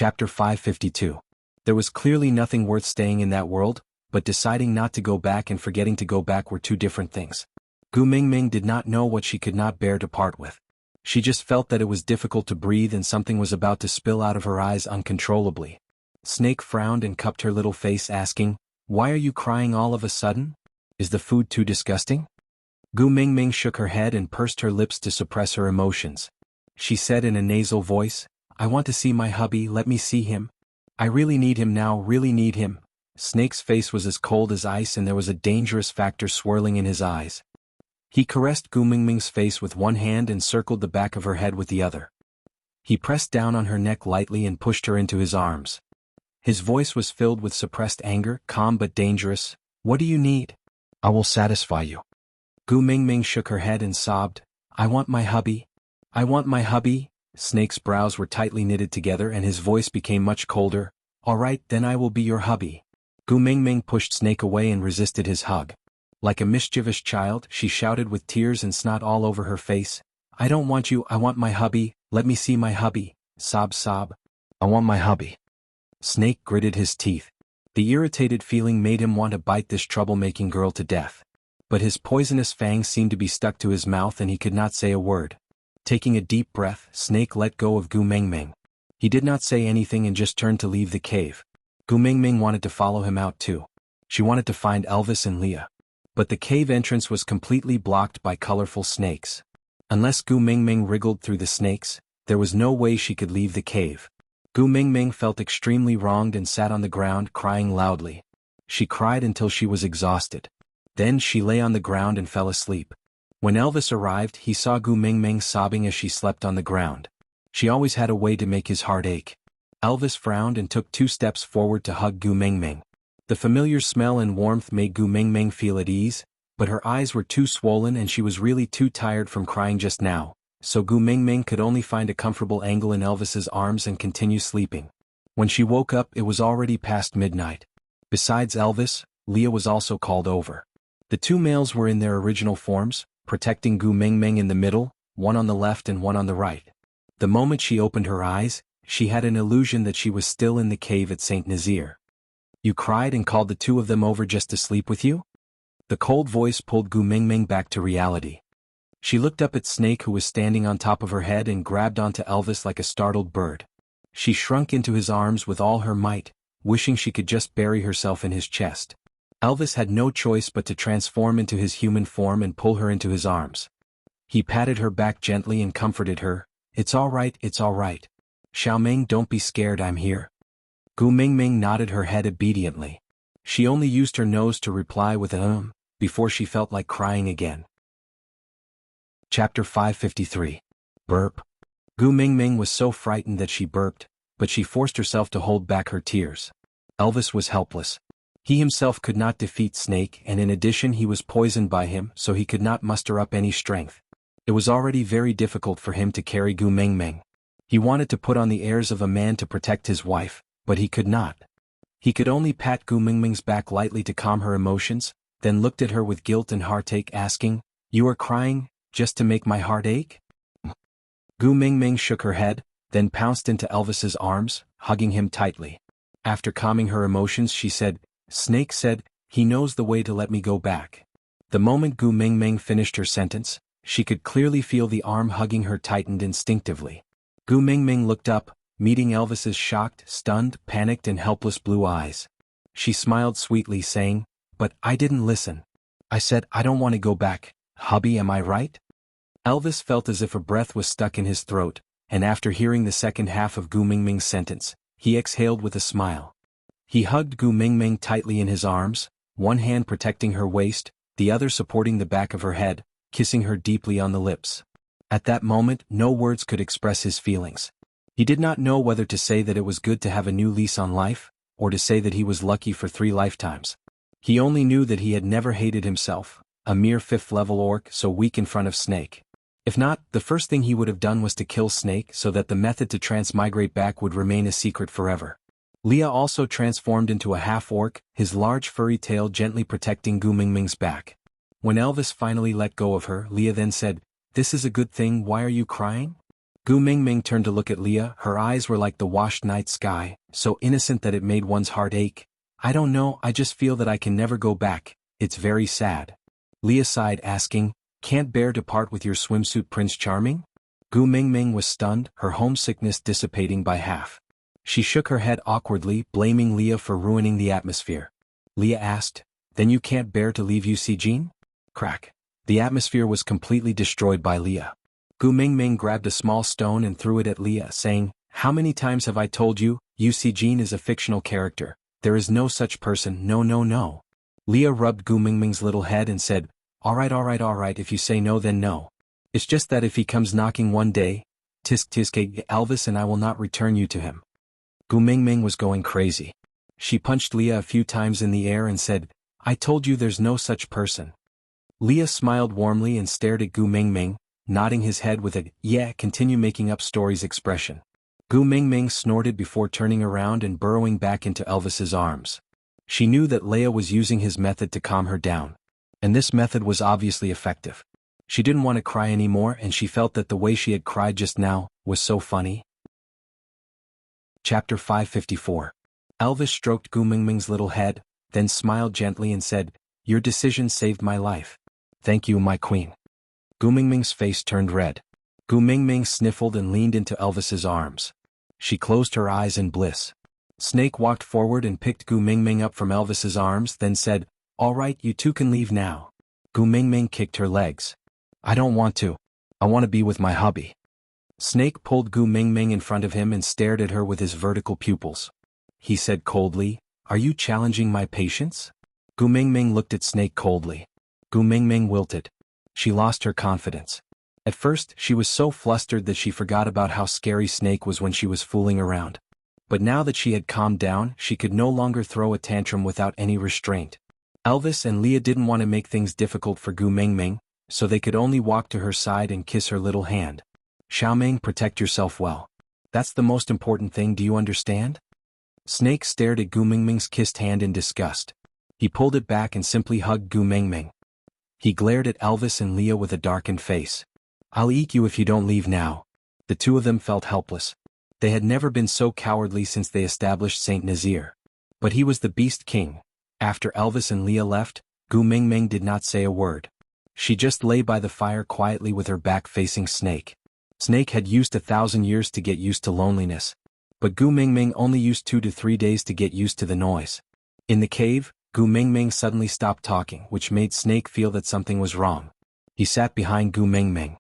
Chapter 552. There was clearly nothing worth staying in that world, but deciding not to go back and forgetting to go back were two different things. Gu Mingming did not know what she could not bear to part with. She just felt that it was difficult to breathe and something was about to spill out of her eyes uncontrollably. Snake frowned and cupped her little face, asking, "Why are you crying all of a sudden? Is the food too disgusting?" Gu Mingming shook her head and pursed her lips to suppress her emotions. She said in a nasal voice, "I want to see my hubby, let me see him. I really need him now, really need him." Snake's face was as cold as ice and there was a dangerous factor swirling in his eyes. He caressed Gu Mingming's face with one hand and circled the back of her head with the other. He pressed down on her neck lightly and pushed her into his arms. His voice was filled with suppressed anger, calm but dangerous. "What do you need? I will satisfy you." Gu Mingming shook her head and sobbed, "I want my hubby. I want my hubby." Snake's brows were tightly knitted together and his voice became much colder. "All right, then I will be your hubby." Gu Mingming pushed Snake away and resisted his hug. Like a mischievous child, she shouted with tears and snot all over her face, "I don't want you, I want my hubby, let me see my hubby." Sob, sob. "I want my hubby." Snake gritted his teeth. The irritated feeling made him want to bite this troublemaking girl to death. But his poisonous fangs seemed to be stuck to his mouth and he could not say a word. Taking a deep breath, Snake let go of Gu Mingming. He did not say anything and just turned to leave the cave. Gu Mingming wanted to follow him out too. She wanted to find Elvis and Leah. But the cave entrance was completely blocked by colorful snakes. Unless Gu Mingming wriggled through the snakes, there was no way she could leave the cave. Gu Mingming felt extremely wronged and sat on the ground crying loudly. She cried until she was exhausted. Then she lay on the ground and fell asleep. When Elvis arrived, he saw Gu Mingming sobbing as she slept on the ground. She always had a way to make his heart ache. Elvis frowned and took 2 steps forward to hug Gu Mingming. The familiar smell and warmth made Gu Mingming feel at ease, but her eyes were too swollen and she was really too tired from crying just now, so Gu Mingming could only find a comfortable angle in Elvis's arms and continue sleeping. When she woke up, it was already past midnight. Besides Elvis, Leah was also called over. The 2 males were in their original forms, protecting Gu Mingming in the middle, one on the left and one on the right. The moment she opened her eyes, she had an illusion that she was still in the cave at St. Nazir. "You cried and called the 2 of them over just to sleep with you?" The cold voice pulled Gu Mingming back to reality. She looked up at Snake who was standing on top of her head and grabbed onto Elvis like a startled bird. She shrunk into his arms with all her might, wishing she could just bury herself in his chest. Elvis had no choice but to transform into his human form and pull her into his arms. He patted her back gently and comforted her. It's all right, Xiaoming, don't be scared, I'm here." Gu Mingming nodded her head obediently. She only used her nose to reply with an before she felt like crying again. Chapter 553. Burp. Gu Mingming was so frightened that she burped, but she forced herself to hold back her tears. Elvis was helpless. He himself could not defeat Snake and in addition he was poisoned by him so he could not muster up any strength. It was already very difficult for him to carry Gu Mingming. He wanted to put on the airs of a man to protect his wife, but he could not. He could only pat Gu Mingming's back lightly to calm her emotions, then looked at her with guilt and heartache asking, "You are crying, just to make my heart ache?" Gu Mingming shook her head, then pounced into Elvis's arms, hugging him tightly. After calming her emotions she said, "Snake said, he knows the way to let me go back." The moment Gu Mingming finished her sentence, she could clearly feel the arm hugging her tightened instinctively. Gu Mingming looked up, meeting Elvis's shocked, stunned, panicked and helpless blue eyes. She smiled sweetly saying, "But I didn't listen. I said I don't want to go back, hubby, am I right?" Elvis felt as if a breath was stuck in his throat, and after hearing the second half of Gu Mingming's sentence, he exhaled with a smile. He hugged Gu Mingming tightly in his arms, one hand protecting her waist, the other supporting the back of her head, kissing her deeply on the lips. At that moment, no words could express his feelings. He did not know whether to say that it was good to have a new lease on life, or to say that he was lucky for 3 lifetimes. He only knew that he had never hated himself, a mere 5th-level orc so weak in front of Snake. If not, the first thing he would have done was to kill Snake so that the method to transmigrate back would remain a secret forever. Leah also transformed into a half-orc, his large furry tail gently protecting Gu Mingming's back. When Elvis finally let go of her, Leah then said, "This is a good thing, why are you crying?" Gu Mingming turned to look at Leah. Her eyes were like the washed night sky, so innocent that it made one's heart ache. I don't know, I just feel that I can never go back. It's very sad. Leah sighed, asking, can't bear to part with your swimsuit, Prince Charming? Gu Mingming was stunned, her homesickness dissipating by half. She shook her head awkwardly, blaming Leah for ruining the atmosphere. Leah asked, then you can't bear to leave Jin? Crack. The atmosphere was completely destroyed by Leah. Gu Mingming grabbed a small stone and threw it at Leah, saying, how many times have I told you, Jin is a fictional character. There is no such person, no no no. Leah rubbed Gu Mingming's little head and said, alright, if you say no then no. It's just that if he comes knocking one day, tisk Elvis and I will not return you to him. Gu Mingming was going crazy. She punched Leah a few times in the air and said, I told you there's no such person. Leah smiled warmly and stared at Gu Mingming, nodding his head with a, yeah, continue making up stories expression. Gu Mingming snorted before turning around and burrowing back into Elvis's arms. She knew that Leah was using his method to calm her down. And this method was obviously effective. She didn't want to cry anymore, and she felt that the way she had cried just now was so funny. Chapter 554. Elvis stroked Gu Mingming's little head, then smiled gently and said, your decision saved my life. Thank you, my queen. Gu Mingming's face turned red. Gu Mingming sniffled and leaned into Elvis's arms. She closed her eyes in bliss. Snake walked forward and picked Gu Mingming up from Elvis's arms, then said, all right, you two can leave now. Gu Mingming kicked her legs. I don't want to. I want to be with my hubby. Snake pulled Gu Mingming in front of him and stared at her with his vertical pupils. He said coldly, are you challenging my patience? Gu Mingming looked at Snake coldly. Gu Mingming wilted. She lost her confidence. At first, she was so flustered that she forgot about how scary Snake was when she was fooling around. But now that she had calmed down, she could no longer throw a tantrum without any restraint. Elvis and Leah didn't want to make things difficult for Gu Mingming, so they could only walk to her side and kiss her little hand. Xiaoming, protect yourself well. That's the most important thing, do you understand? Snake stared at Gu Mingming's kissed hand in disgust. He pulled it back and simply hugged Gu Mingming. He glared at Elvis and Leah with a darkened face. I'll eat you if you don't leave now. The two of them felt helpless. They had never been so cowardly since they established Saint Nazir. But he was the Beast King. After Elvis and Leah left, Gu Mingming did not say a word. She just lay by the fire quietly with her back facing Snake. Snake had used 1,000 years to get used to loneliness. But Gu Mingming only used 2 to 3 days to get used to the noise. In the cave, Gu Mingming suddenly stopped talking, which made Snake feel that something was wrong. He sat behind Gu Mingming.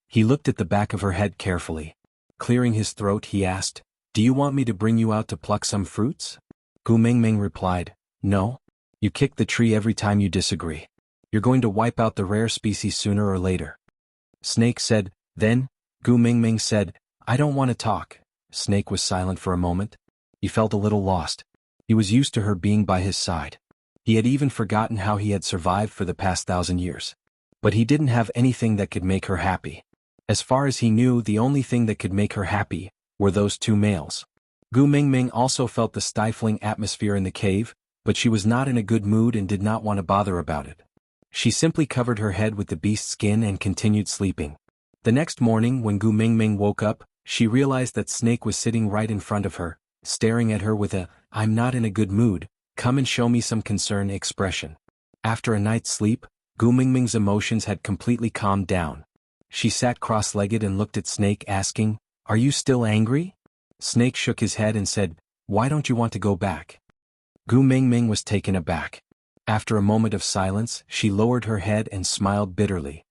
He looked at the back of her head carefully. Clearing his throat, he asked, do you want me to bring you out to pluck some fruits? Gu Mingming replied, no. You kick the tree every time you disagree. You're going to wipe out the rare species sooner or later. Snake said, then. Gu Mingming said, I don't want to talk. Snake was silent for a moment. He felt a little lost. He was used to her being by his side. He had even forgotten how he had survived for the past 1,000 years. But he didn't have anything that could make her happy. As far as he knew, the only thing that could make her happy were those two males. Gu Mingming also felt the stifling atmosphere in the cave, but she was not in a good mood and did not want to bother about it. She simply covered her head with the beast skin and continued sleeping. The next morning, when Gu Mingming woke up, she realized that Snake was sitting right in front of her, staring at her with a, I'm not in a good mood, come and show me some concern expression. After a night's sleep, Gu Mingming's emotions had completely calmed down. She sat cross-legged and looked at Snake, asking, are you still angry? Snake shook his head and said, why don't you want to go back? Gu Mingming was taken aback. After a moment of silence, she lowered her head and smiled bitterly.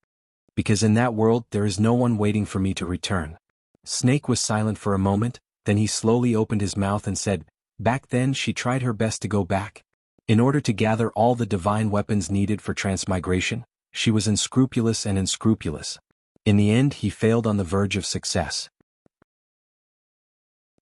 Because in that world there is no one waiting for me to return. Snake was silent for a moment, then he slowly opened his mouth and said, back then she tried her best to go back. In order to gather all the divine weapons needed for transmigration, she was unscrupulous and unscrupulous. In the end, he failed on the verge of success.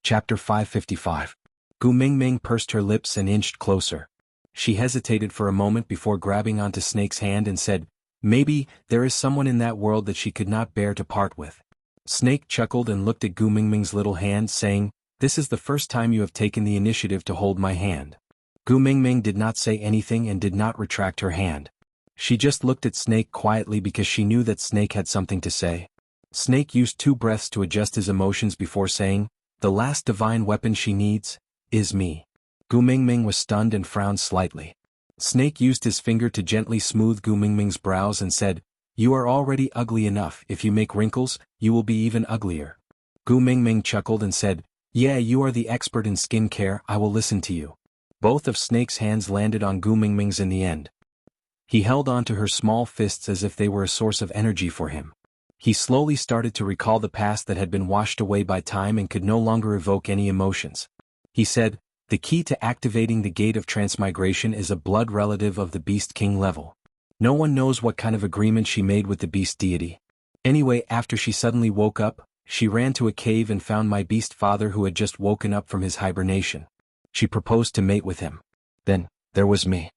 Chapter 555. Gu Mingming pursed her lips and inched closer. She hesitated for a moment before grabbing onto Snake's hand and said, maybe there is someone in that world that she could not bear to part with. Snake chuckled and looked at Gu Mingming's little hand, saying, this is the first time you have taken the initiative to hold my hand. Gu Mingming did not say anything and did not retract her hand. She just looked at Snake quietly because she knew that Snake had something to say. Snake used 2 breaths to adjust his emotions before saying, "The last divine weapon she needs is me." Gu Mingming was stunned and frowned slightly. Snake used his finger to gently smooth Gu Mingming's brows and said, "You are already ugly enough. If you make wrinkles, you will be even uglier." Gu Mingming chuckled and said, "Yeah, you are the expert in skin care. I will listen to you." Both of Snake's hands landed on Gu Mingming's in the end. He held onto her small fists as if they were a source of energy for him. He slowly started to recall the past that had been washed away by time and could no longer evoke any emotions. He said, "The key to activating the gate of transmigration is a blood relative of the Beast King level. No one knows what kind of agreement she made with the beast deity. Anyway, after she suddenly woke up, she ran to a cave and found my beast father who had just woken up from his hibernation. She proposed to mate with him. Then, there was me."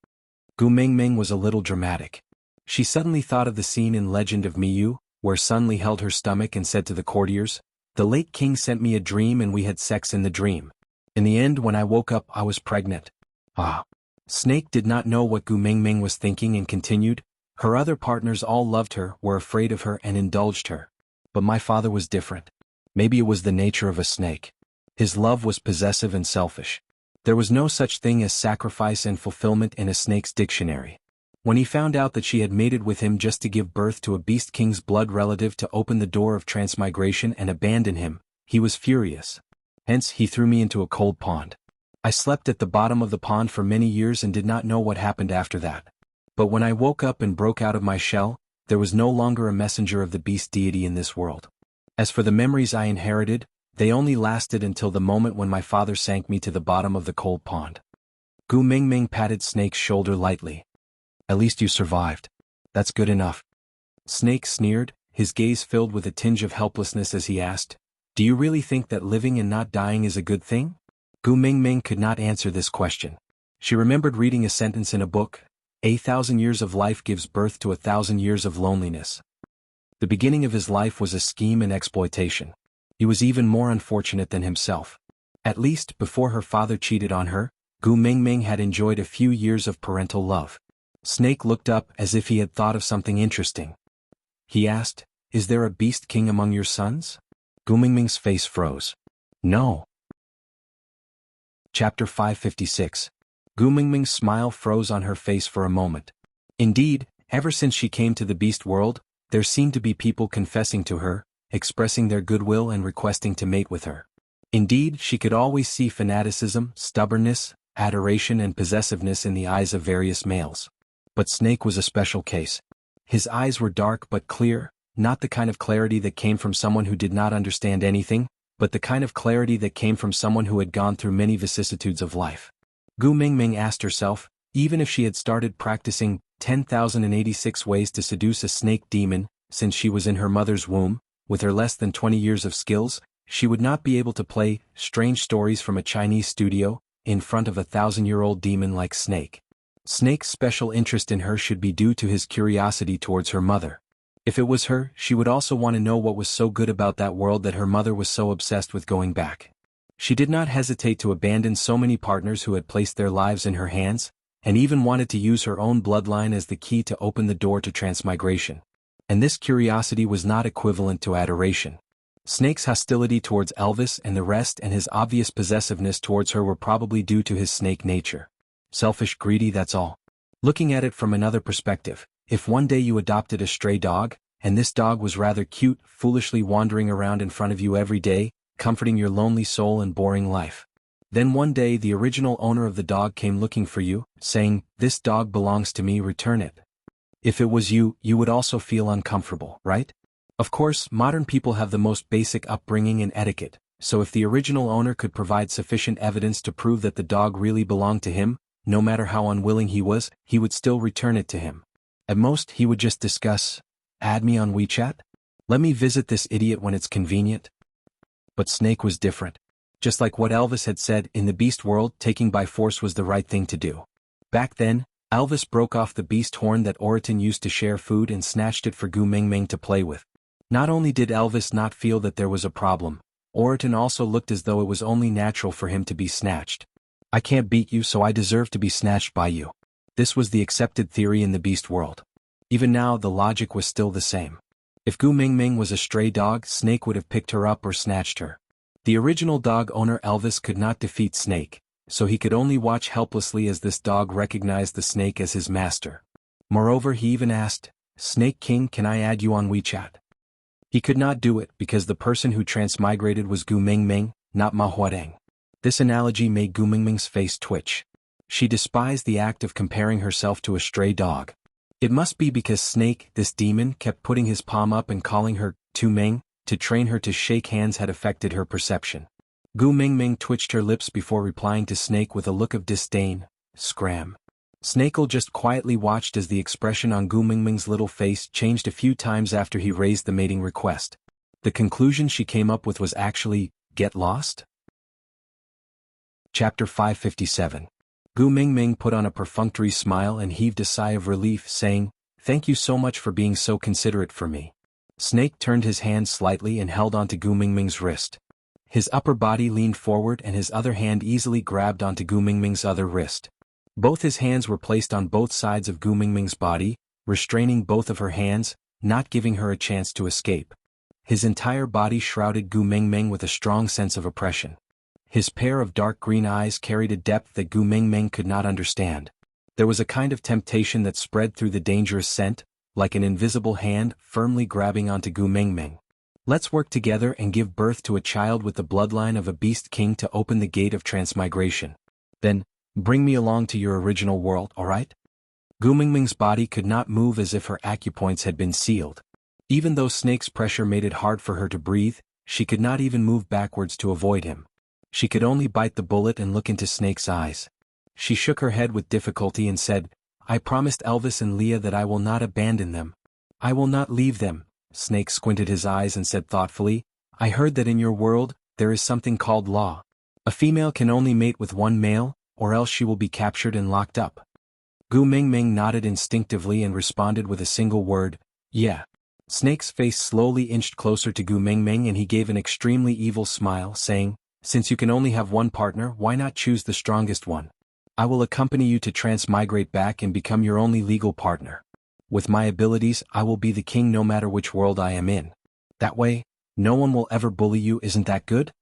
Gu Mingming was a little dramatic. She suddenly thought of the scene in Legend of Miyu, where Sun Li held her stomach and said to the courtiers, "The late king sent me a dream and we had sex in the dream. In the end, when I woke up, I was pregnant." Ah. Snake did not know what Gu Mingming was thinking and continued, "Her other partners all loved her, were afraid of her and indulged her. But my father was different. Maybe it was the nature of a snake. His love was possessive and selfish. There was no such thing as sacrifice and fulfillment in a snake's dictionary. When he found out that she had mated with him just to give birth to a beast king's blood relative to open the door of transmigration and abandon him, he was furious. Hence, he threw me into a cold pond. I slept at the bottom of the pond for many years and did not know what happened after that. But when I woke up and broke out of my shell, there was no longer a messenger of the beast deity in this world. As for the memories I inherited, they only lasted until the moment when my father sank me to the bottom of the cold pond." Gu Mingming patted Snake's shoulder lightly. "At least you survived. That's good enough." Snake sneered, his gaze filled with a tinge of helplessness as he asked, "Do you really think that living and not dying is a good thing?" Gu Mingming could not answer this question. She remembered reading a sentence in a book, "1,000 years of life gives birth to 1,000 years of loneliness." The beginning of his life was a scheme and exploitation. He was even more unfortunate than himself. At least, before her father cheated on her, Gu Mingming had enjoyed a few years of parental love. Snake looked up as if he had thought of something interesting. He asked, "Is there a beast king among your sons?" Gu Mingming's face froze. "No." Chapter 556. Gu Mingming's smile froze on her face for a moment. Indeed, ever since she came to the beast world, there seemed to be people confessing to her, expressing their goodwill and requesting to mate with her. Indeed, she could always see fanaticism, stubbornness, adoration and possessiveness in the eyes of various males. But Snake was a special case. His eyes were dark but clear, not the kind of clarity that came from someone who did not understand anything, but the kind of clarity that came from someone who had gone through many vicissitudes of life. Gu Mingming asked herself, even if she had started practicing 10,086 ways to seduce a snake demon, since she was in her mother's womb, with her less than 20 years of skills, she would not be able to play strange stories from a Chinese studio in front of a 1,000-year-old demon like Snake. Snake's special interest in her should be due to his curiosity towards her mother. If it was her, she would also want to know what was so good about that world that her mother was so obsessed with going back. She did not hesitate to abandon so many partners who had placed their lives in her hands, and even wanted to use her own bloodline as the key to open the door to transmigration. And this curiosity was not equivalent to adoration. Snake's hostility towards Elvis and the rest and his obvious possessiveness towards her were probably due to his snake nature. Selfish, greedy, that's all. Looking at it from another perspective, if one day you adopted a stray dog, and this dog was rather cute, foolishly wandering around in front of you every day, comforting your lonely soul and boring life. Then one day the original owner of the dog came looking for you, saying, "This dog belongs to me, return it." If it was you, you would also feel uncomfortable, right? Of course, modern people have the most basic upbringing and etiquette, so if the original owner could provide sufficient evidence to prove that the dog really belonged to him, no matter how unwilling he was, he would still return it to him. At most, he would just discuss, "Add me on WeChat? Let me visit this idiot when it's convenient." But Snake was different. Just like what Elvis had said, in the beast world, taking by force was the right thing to do. Back then, Elvis broke off the beast horn that Oriton used to share food and snatched it for Gu Mingming to play with. Not only did Elvis not feel that there was a problem, Oriton also looked as though it was only natural for him to be snatched. "I can't beat you, so I deserve to be snatched by you." This was the accepted theory in the beast world. Even now the logic was still the same. If Gu Mingming was a stray dog, Snake would have picked her up or snatched her. The original dog owner Elvis could not defeat Snake, so he could only watch helplessly as this dog recognized the snake as his master. Moreover, he even asked, "Snake King, can I add you on WeChat?" He could not do it because the person who transmigrated was Gu Mingming, not Ma Huadeng. This analogy made Gu Mingming's face twitch. She despised the act of comparing herself to a stray dog. It must be because Snake, this demon, kept putting his palm up and calling her Tu Ming to train her to shake hands had affected her perception. Gu Mingming twitched her lips before replying to Snake with a look of disdain. Scram. Snakel just quietly watched as the expression on Gu Mingming's little face changed a few times after he raised the mating request. The conclusion she came up with was actually, get lost? Chapter 557. Gu Mingming put on a perfunctory smile and heaved a sigh of relief, saying, "Thank you so much for being so considerate for me." Snake turned his hand slightly and held onto Gu Mingming's wrist. His upper body leaned forward and his other hand easily grabbed onto Gu Mingming's other wrist. Both his hands were placed on both sides of Gu Mingming's body, restraining both of her hands, not giving her a chance to escape. His entire body shrouded Gu Mingming with a strong sense of oppression. His pair of dark green eyes carried a depth that Gu Mingming could not understand. There was a kind of temptation that spread through the dangerous scent, like an invisible hand firmly grabbing onto Gu Mingming. "Let's work together and give birth to a child with the bloodline of a beast king to open the gate of transmigration. Then, bring me along to your original world, alright?" Gu Mingming's body could not move as if her acupoints had been sealed. Even though Snake's pressure made it hard for her to breathe, she could not even move backwards to avoid him. She could only bite the bullet and look into Snake's eyes. She shook her head with difficulty and said, "I promised Elvis and Leah that I will not abandon them. I will not leave them." Snake squinted his eyes and said thoughtfully, "I heard that in your world, there is something called law. A female can only mate with one male, or else she will be captured and locked up." Gu Mingming nodded instinctively and responded with a single word, "Yeah." Snake's face slowly inched closer to Gu Mingming and he gave an extremely evil smile, saying, "Since you can only have one partner, why not choose the strongest one? I will accompany you to transmigrate back and become your only legal partner. With my abilities, I will be the king no matter which world I am in. That way, no one will ever bully you, isn't that good?"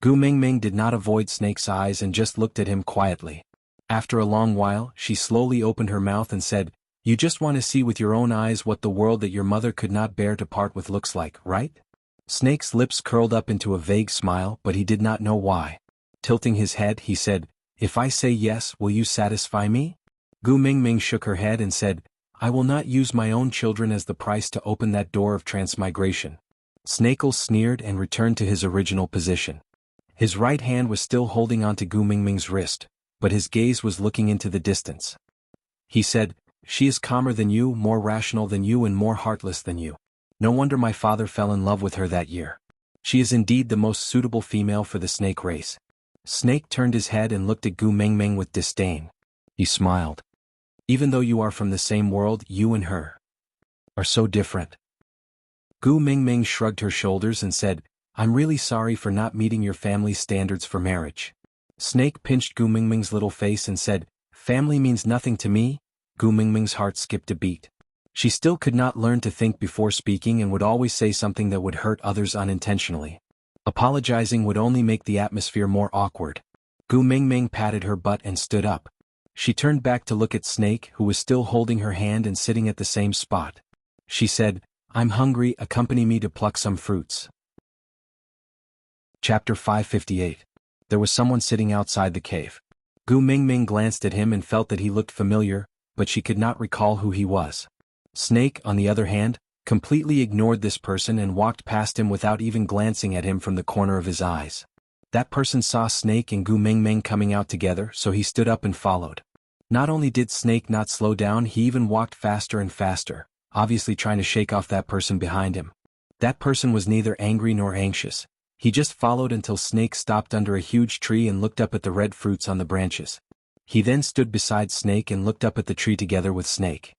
Gu Mingming did not avoid Snake's eyes and just looked at him quietly. After a long while, she slowly opened her mouth and said, "You just want to see with your own eyes what the world that your mother could not bear to part with looks like, right?" Snake's lips curled up into a vague smile, but he did not know why. Tilting his head, he said, "If I say yes, will you satisfy me?" Gu Mingming shook her head and said, "I will not use my own children as the price to open that door of transmigration." Snakel sneered and returned to his original position. His right hand was still holding onto Gu Mingming's wrist, but his gaze was looking into the distance. He said, "She is calmer than you, more rational than you and more heartless than you. No wonder my father fell in love with her that year. She is indeed the most suitable female for the snake race." Snake turned his head and looked at Gu Mingming with disdain. He smiled. "Even though you are from the same world, you and her are so different." Gu Mingming shrugged her shoulders and said, "I'm really sorry for not meeting your family's standards for marriage." Snake pinched Gu Mingming's little face and said, "Family means nothing to me." Gu Mingming's heart skipped a beat. She still could not learn to think before speaking and would always say something that would hurt others unintentionally. Apologizing would only make the atmosphere more awkward. Gu Mingming patted her butt and stood up. She turned back to look at Snake, who was still holding her hand and sitting at the same spot. She said, "I'm hungry, accompany me to pluck some fruits." Chapter 558. There was someone sitting outside the cave. Gu Mingming glanced at him and felt that he looked familiar, but she could not recall who he was. Snake, on the other hand, completely ignored this person and walked past him without even glancing at him from the corner of his eyes. That person saw Snake and Gu Mingming coming out together, so he stood up and followed. Not only did Snake not slow down, he even walked faster and faster, obviously trying to shake off that person behind him. That person was neither angry nor anxious. He just followed until Snake stopped under a huge tree and looked up at the red fruits on the branches. He then stood beside Snake and looked up at the tree together with Snake.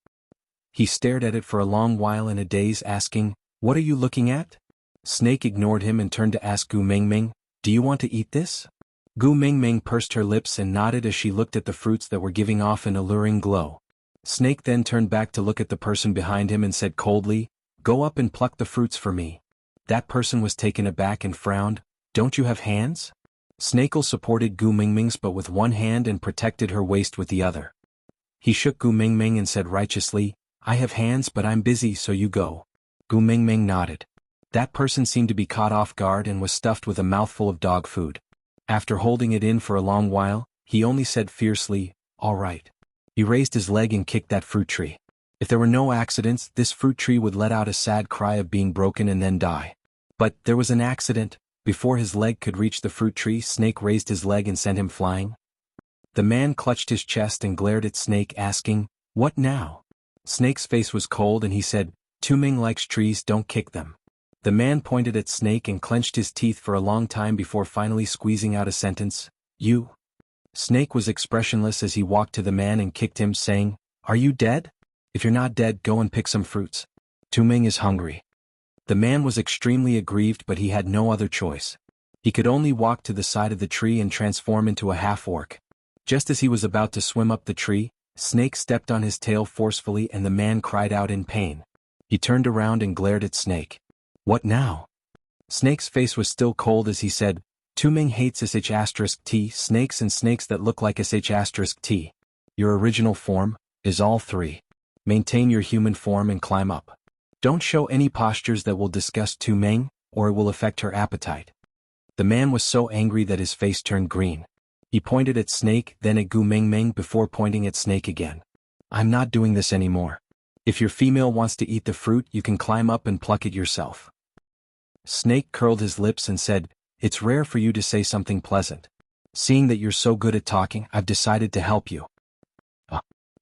He stared at it for a long while in a daze, asking, "What are you looking at?" Snake ignored him and turned to ask Gu Mingming, "Do you want to eat this?" Gu Mingming pursed her lips and nodded as she looked at the fruits that were giving off an alluring glow. Snake then turned back to look at the person behind him and said coldly, Go up and pluck the fruits for me. That person was taken aback and frowned. Don't you have hands? Snakel supported Gu Mingming's but with one hand and protected her waist with the other. He shook Gu Mingming and said righteously, I have hands but I'm busy so you go. Gu Mingming nodded. That person seemed to be caught off guard and was stuffed with a mouthful of dog food. After holding it in for a long while, he only said fiercely, all right. He raised his leg and kicked that fruit tree. If there were no accidents, this fruit tree would let out a sad cry of being broken and then die. But there was an accident. Before his leg could reach the fruit tree, Snake raised his leg and sent him flying. The man clutched his chest and glared at Snake, asking, what now? Snake's face was cold and he said, Tuming likes trees, don't kick them. The man pointed at Snake and clenched his teeth for a long time before finally squeezing out a sentence, you. Snake was expressionless as he walked to the man and kicked him, saying, are you dead? If you're not dead, go and pick some fruits. Tuming is hungry. The man was extremely aggrieved but he had no other choice. He could only walk to the side of the tree and transform into a half-orc. Just as he was about to swim up the tree, Snake stepped on his tail forcefully and the man cried out in pain. He turned around and glared at Snake. What now? Snake's face was still cold as he said, Tuming hates sh*t, snakes and snakes that look like sh*t. Your original form is all three. Maintain your human form and climb up. Don't show any postures that will disgust Tuming, or it will affect her appetite. The man was so angry that his face turned green. He pointed at Snake, then at Gu Mingming before pointing at Snake again. I'm not doing this anymore. If your female wants to eat the fruit, you can climb up and pluck it yourself. Snake curled his lips and said, it's rare for you to say something pleasant. Seeing that you're so good at talking, I've decided to help you.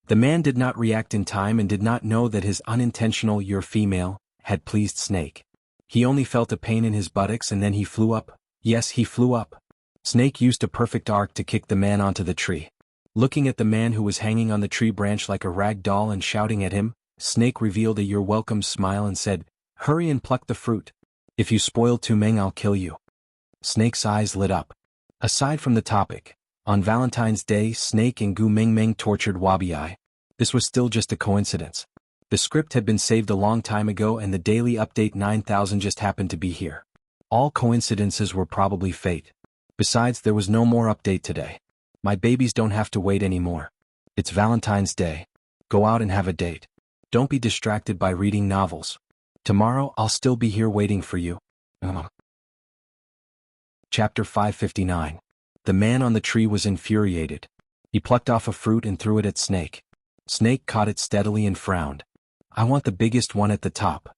The man did not react in time and did not know that his unintentional "you're female" had pleased Snake. He only felt a pain in his buttocks and then he flew up. Yes, he flew up. Snake used a perfect arc to kick the man onto the tree. Looking at the man who was hanging on the tree branch like a rag doll and shouting at him, Snake revealed a "you're welcome" smile and said, hurry and pluck the fruit. If you spoil Tuming, I'll kill you. Snake's eyes lit up. Aside from the topic, on Valentine's Day, Snake and Gu Mingming tortured Wabi. This was still just a coincidence. The script had been saved a long time ago and the daily update 9000 just happened to be here. All coincidences were probably fate. Besides, there was no more update today. My babies don't have to wait anymore. It's Valentine's Day. Go out and have a date. Don't be distracted by reading novels. Tomorrow I'll still be here waiting for you. Chapter 559. The man on the tree was infuriated. He plucked off a fruit and threw it at Snake. Snake caught it steadily and frowned. I want the biggest one at the top.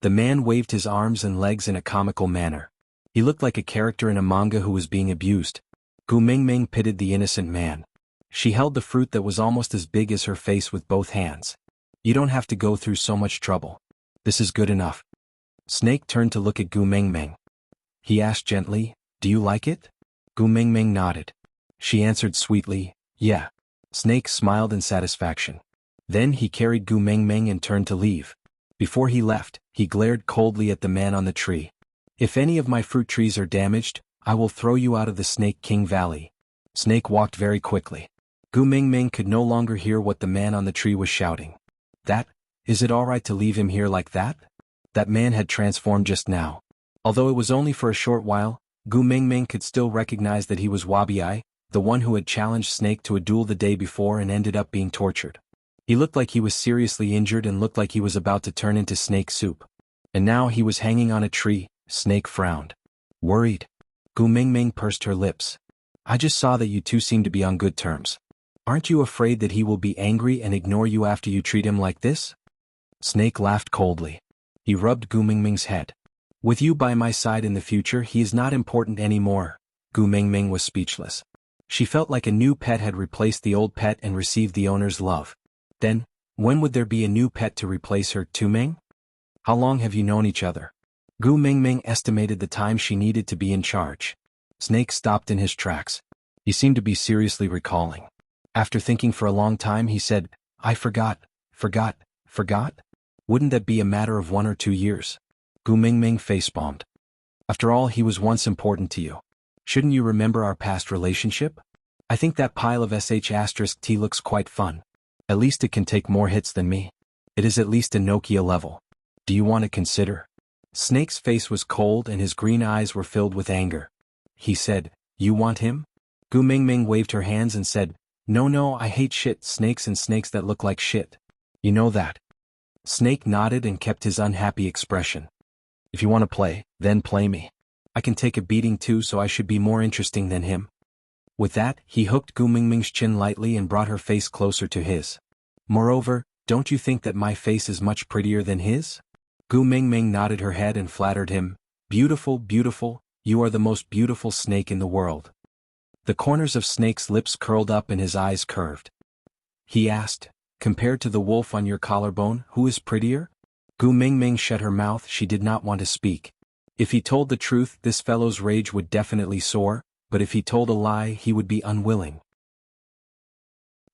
The man waved his arms and legs in a comical manner. He looked like a character in a manga who was being abused. Gu Mingming pitied the innocent man. She held the fruit that was almost as big as her face with both hands. You don't have to go through so much trouble. This is good enough. Snake turned to look at Gu Mingming. He asked gently, do you like it? Gu Mingming nodded. She answered sweetly, yeah. Snake smiled in satisfaction. Then he carried Gu Mingming and turned to leave. Before he left, he glared coldly at the man on the tree. If any of my fruit trees are damaged, I will throw you out of the Snake King Valley. Snake walked very quickly. Gu Mingming could no longer hear what the man on the tree was shouting. Is it all right to leave him here like that? That man had transformed just now. Although it was only for a short while, Gu Mingming could still recognize that he was Wabi, the one who had challenged Snake to a duel the day before and ended up being tortured. He looked like he was seriously injured and looked like he was about to turn into snake soup. And now he was hanging on a tree. Snake frowned. Worried. Gu Mingming pursed her lips. I just saw that you two seem to be on good terms. Aren't you afraid that he will be angry and ignore you after you treat him like this? Snake laughed coldly. He rubbed Gu Mingming's head. With you by my side in the future, he is not important anymore. Gu Mingming was speechless. She felt like a new pet had replaced the old pet and received the owner's love. Then, when would there be a new pet to replace her, Tuming? How long have you known each other? Gu Mingming estimated the time she needed to be in charge. Snake stopped in his tracks. He seemed to be seriously recalling. After thinking for a long time, he said, I forgot. Wouldn't that be a matter of 1 or 2 years? Gu Mingming facepalmed. After all, he was once important to you. Shouldn't you remember our past relationship? I think that pile of sh*t looks quite fun. At least it can take more hits than me. It is at least a Nokia level. Do you want to consider? Snake's face was cold and his green eyes were filled with anger. He said, "You want him?" Gu Mingming waved her hands and said, No, I hate shit, snakes and snakes that look like shit. You know that." Snake nodded and kept his unhappy expression. "If you want to play, then play me. I can take a beating too, so I should be more interesting than him." With that, he hooked Gu Mingming's chin lightly and brought her face closer to his. "Moreover, don't you think that my face is much prettier than his?" Gu Mingming nodded her head and flattered him. "Beautiful, beautiful, you are the most beautiful snake in the world." The corners of Snake's lips curled up and his eyes curved. He asked, "Compared to the wolf on your collarbone, who is prettier?" Gu Mingming shut her mouth. She did not want to speak. If he told the truth, this fellow's rage would definitely soar, but if he told a lie, he would be unwilling.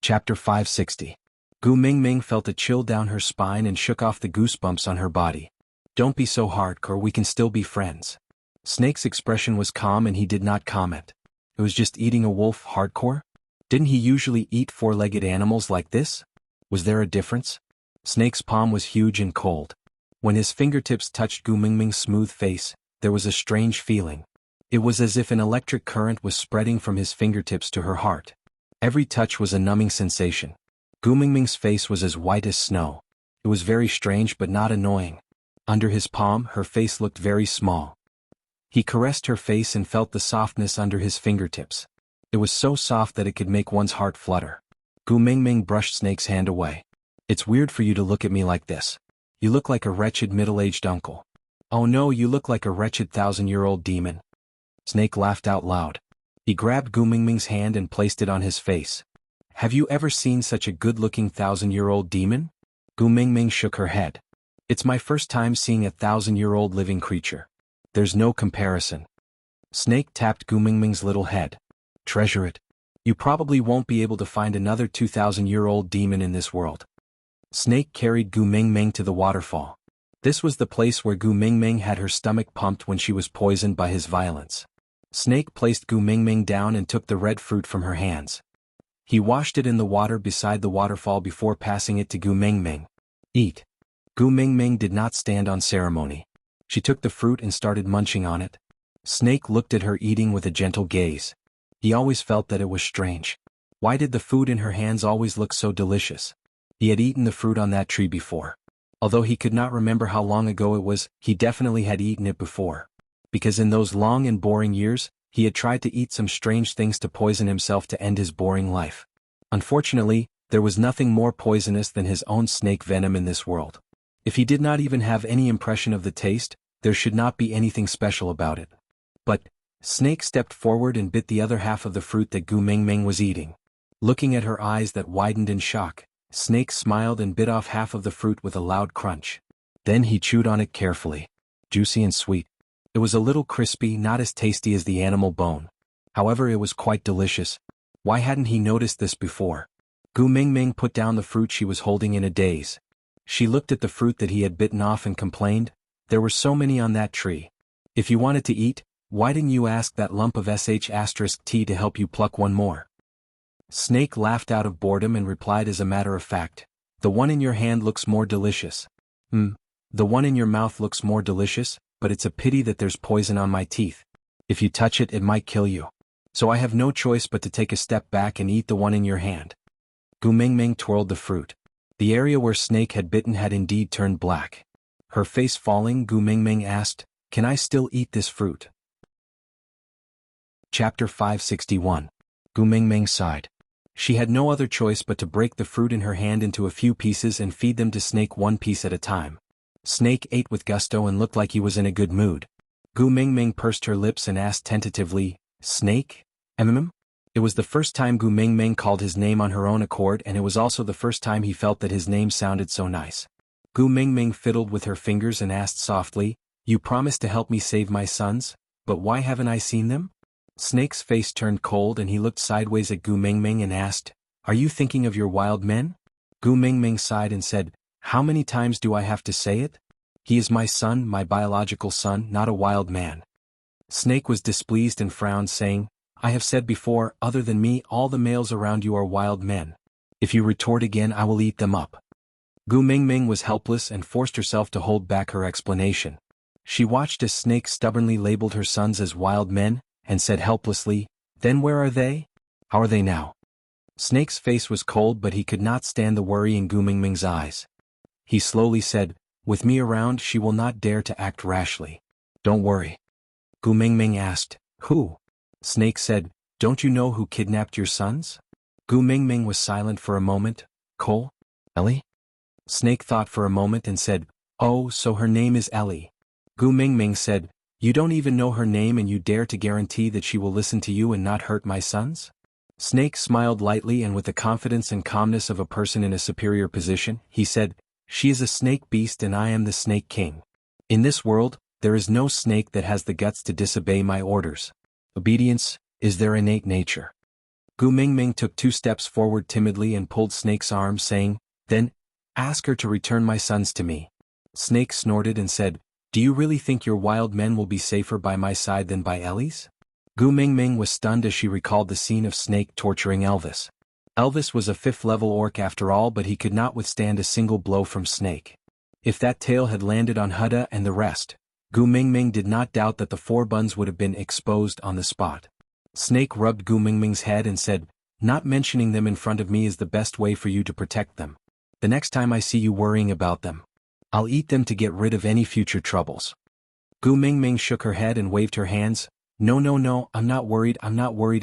Chapter 560. Gu Mingming felt a chill down her spine and shook off the goosebumps on her body. "Don't be so hardcore, we can still be friends." Snake's expression was calm and he did not comment. It was just eating a wolf hardcore? Didn't he usually eat four-legged animals like this? Was there a difference? Snake's palm was huge and cold. When his fingertips touched Gu Mingming's smooth face, there was a strange feeling. It was as if an electric current was spreading from his fingertips to her heart. Every touch was a numbing sensation. Gu Mingming's face was as white as snow. It was very strange but not annoying. Under his palm, her face looked very small. He caressed her face and felt the softness under his fingertips. It was so soft that it could make one's heart flutter. Gu Mingming brushed Snake's hand away. "It's weird for you to look at me like this. You look like a wretched middle-aged uncle." "Oh no, you look like a wretched 1,000-year-old demon." Snake laughed out loud. He grabbed Gu Mingming's hand and placed it on his face. "Have you ever seen such a good-looking 1,000-year-old demon?" Gu Mingming shook her head. "It's my first time seeing a 1,000-year-old living creature. There's no comparison." Snake tapped Gu Mingming's little head. "Treasure it. You probably won't be able to find another 2,000-year-old demon in this world." Snake carried Gu Mingming to the waterfall. This was the place where Gu Mingming had her stomach pumped when she was poisoned by his violence. Snake placed Gu Mingming down and took the red fruit from her hands. He washed it in the water beside the waterfall before passing it to Gu Mingming. "Eat." Gu Mingming did not stand on ceremony. She took the fruit and started munching on it. Snake looked at her eating with a gentle gaze. He always felt that it was strange. Why did the food in her hands always look so delicious? He had eaten the fruit on that tree before. Although he could not remember how long ago it was, he definitely had eaten it before. Because in those long and boring years, he had tried to eat some strange things to poison himself to end his boring life. Unfortunately, there was nothing more poisonous than his own snake venom in this world. If he did not even have any impression of the taste, there should not be anything special about it. But Snake stepped forward and bit the other half of the fruit that Gu Mingming was eating. Looking at her eyes that widened in shock, Snake smiled and bit off half of the fruit with a loud crunch. Then he chewed on it carefully. Juicy and sweet. It was a little crispy, not as tasty as the animal bone. However, it was quite delicious. Why hadn't he noticed this before? Gu Mingming put down the fruit she was holding in a daze. She looked at the fruit that he had bitten off and complained, "There were so many on that tree. If you wanted to eat, why didn't you ask that lump of sh*t to help you pluck one more?" Snake laughed out of boredom and replied as a matter of fact, "The one in your hand looks more delicious." The one in your mouth looks more delicious, but it's a pity that there's poison on my teeth. If you touch it, it might kill you. So I have no choice but to take a step back and eat the one in your hand." Gu Mingming twirled the fruit. The area where Snake had bitten had indeed turned black. Her face falling, Gu Mingming asked, "Can I still eat this fruit?" Chapter 561. Gu Mingming sighed. She had no other choice but to break the fruit in her hand into a few pieces and feed them to Snake one piece at a time. Snake ate with gusto and looked like he was in a good mood. Gu Mingming pursed her lips and asked tentatively, "Snake? It was the first time Gu Mingming called his name on her own accord, and it was also the first time he felt that his name sounded so nice. Gu Mingming fiddled with her fingers and asked softly, "You promised to help me save my sons, but why haven't I seen them?" Snake's face turned cold and he looked sideways at Gu Mingming and asked, "Are you thinking of your wild men?" Gu Mingming sighed and said, "How many times do I have to say it? He is my son, my biological son, not a wild man." Snake was displeased and frowned, saying, "I have said before, other than me, all the males around you are wild men. If you retort again, I will eat them up." Gu Mingming was helpless and forced herself to hold back her explanation. She watched as Snake stubbornly labeled her sons as wild men, and said helplessly, "Then where are they? How are they now?" Snake's face was cold, but he could not stand the worry in Gu Mingming's eyes. He slowly said, "With me around, she will not dare to act rashly. Don't worry." Gu Mingming asked, "Who?" Snake said, "Don't you know who kidnapped your sons?" Gu Mingming was silent for a moment. "Cole? Ellie?" Snake thought for a moment and said, "Oh, so her name is Ellie." Gu Mingming said, "You don't even know her name and you dare to guarantee that she will listen to you and not hurt my sons?" Snake smiled lightly and with the confidence and calmness of a person in a superior position, he said, "She is a snake beast and I am the Snake King. In this world, there is no snake that has the guts to disobey my orders. Obedience is their innate nature." Gu Mingming took 2 steps forward timidly and pulled Snake's arm, saying, "Then, ask her to return my sons to me." Snake snorted and said, "Do you really think your wild men will be safer by my side than by Ellie's?" Gu Mingming was stunned as she recalled the scene of Snake torturing Elvis. Elvis was a 5th-level orc after all, but he could not withstand a single blow from Snake. If that tail had landed on Hudda and the rest, Gu Mingming did not doubt that the 4 buns would have been exposed on the spot. Snake rubbed Gu Mingming's head and said, "Not mentioning them in front of me is the best way for you to protect them. The next time I see you worrying about them, I'll eat them to get rid of any future troubles." Gu Mingming shook her head and waved her hands. No, I'm not worried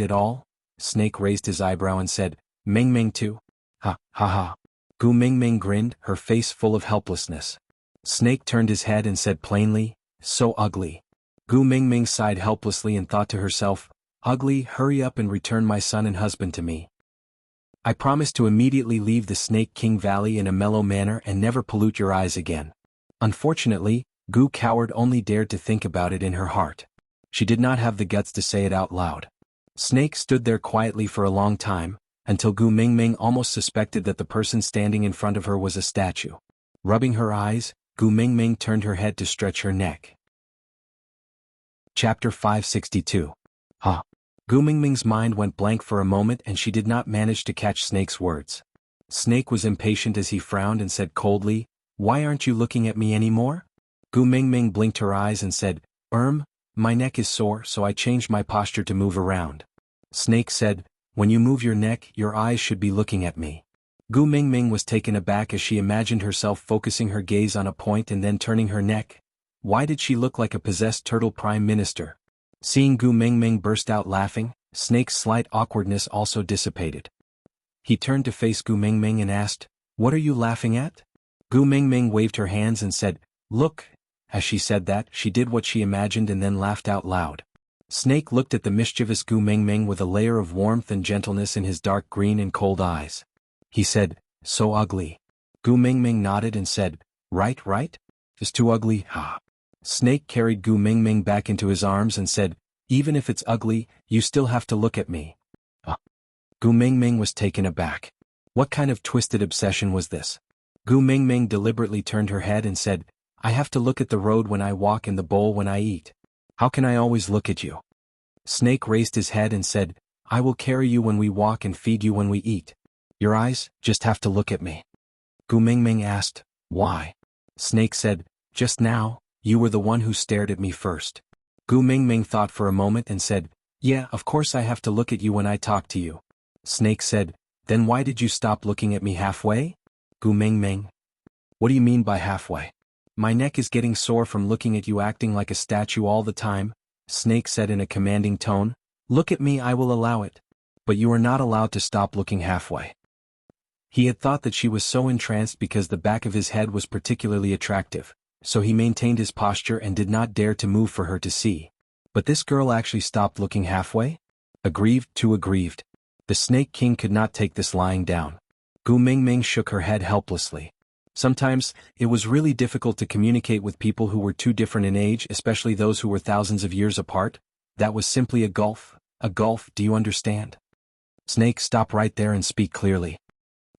at all." Snake raised his eyebrow and said, "Mingming too? Ha, ha ha." Gu Mingming grinned, her face full of helplessness. Snake turned his head and said plainly, "So ugly." Gu Mingming sighed helplessly and thought to herself, "Ugly, hurry up and return my son and husband to me. I promise to immediately leave the Snake King Valley in a mellow manner and never pollute your eyes again." Unfortunately, Gu Coward only dared to think about it in her heart. She did not have the guts to say it out loud. Snake stood there quietly for a long time, until Gu Mingming almost suspected that the person standing in front of her was a statue. Rubbing her eyes, Gu Mingming turned her head to stretch her neck. Chapter 562. Huh. Gu Mingming's mind went blank for a moment and she did not manage to catch Snake's words. Snake was impatient as he frowned and said coldly, "Why aren't you looking at me anymore?" Gu Mingming blinked her eyes and said, My neck is sore, so I changed my posture to move around." Snake said, "When you move your neck, your eyes should be looking at me." Gu Mingming was taken aback as she imagined herself focusing her gaze on a point and then turning her neck. Why did she look like a possessed turtle prime minister? Seeing Gu Mingming burst out laughing, Snake's slight awkwardness also dissipated. He turned to face Gu Mingming and asked, "What are you laughing at?" Gu Mingming waved her hands and said, "Look." As she said that, she did what she imagined and then laughed out loud. Snake looked at the mischievous Gu Mingming with a layer of warmth and gentleness in his dark green and cold eyes. He said, "So ugly." Gu Mingming nodded and said, Right? It's too ugly, ha." Snake carried Gu Mingming back into his arms and said, "Even if it's ugly, you still have to look at me." Gu Mingming was taken aback. What kind of twisted obsession was this? Gu Mingming deliberately turned her head and said, "I have to look at the road when I walk and the bowl when I eat. How can I always look at you?" Snake raised his head and said, "I will carry you when we walk and feed you when we eat. Your eyes just have to look at me." Gu Mingming asked, "Why?" Snake said, "Just now, you were the one who stared at me first." Gu Mingming thought for a moment and said, "Yeah, of course I have to look at you when I talk to you." Snake said, "Then why did you stop looking at me halfway?" Gu Mingming, "What do you mean by halfway?" "My neck is getting sore from looking at you acting like a statue all the time," Snake said in a commanding tone. "Look at me, I will allow it. But you are not allowed to stop looking halfway." He had thought that she was so entranced because the back of his head was particularly attractive, so he maintained his posture and did not dare to move for her to see. But this girl actually stopped looking halfway? Aggrieved, too aggrieved. The Snake King could not take this lying down. Gu Mingming shook her head helplessly. Sometimes, it was really difficult to communicate with people who were too different in age, especially those who were thousands of years apart. That was simply a gulf, do you understand? Snake, stop right there and speak clearly.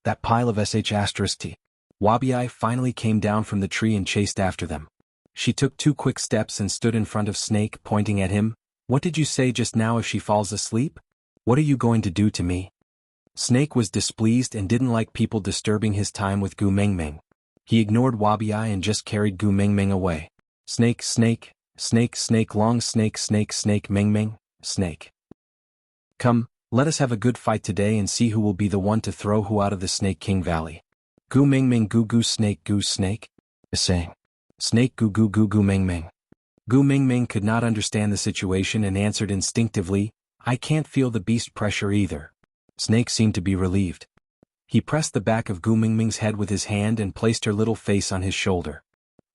That pile of sh*t. Wabi finally came down from the tree and chased after them. She took 2 quick steps and stood in front of Snake, pointing at him. "What did you say just now? If she falls asleep? What are you going to do to me?" Snake was displeased and didn't like people disturbing his time with Gu Mingming. He ignored Wabiai and just carried Gu Mingming away. Snake, snake, snake, snake, long snake, snake, snake, Mingming, snake. Come, let us have a good fight today and see who will be the one to throw who out of the Snake King Valley. Gu Mingming, gu gu snake, gu snake. Saying. Snake, gu gu gu gu Mingming. Gu Mingming could not understand the situation and answered instinctively, I can't feel the beast pressure either. Snake seemed to be relieved. He pressed the back of Gu Mingming's head with his hand and placed her little face on his shoulder.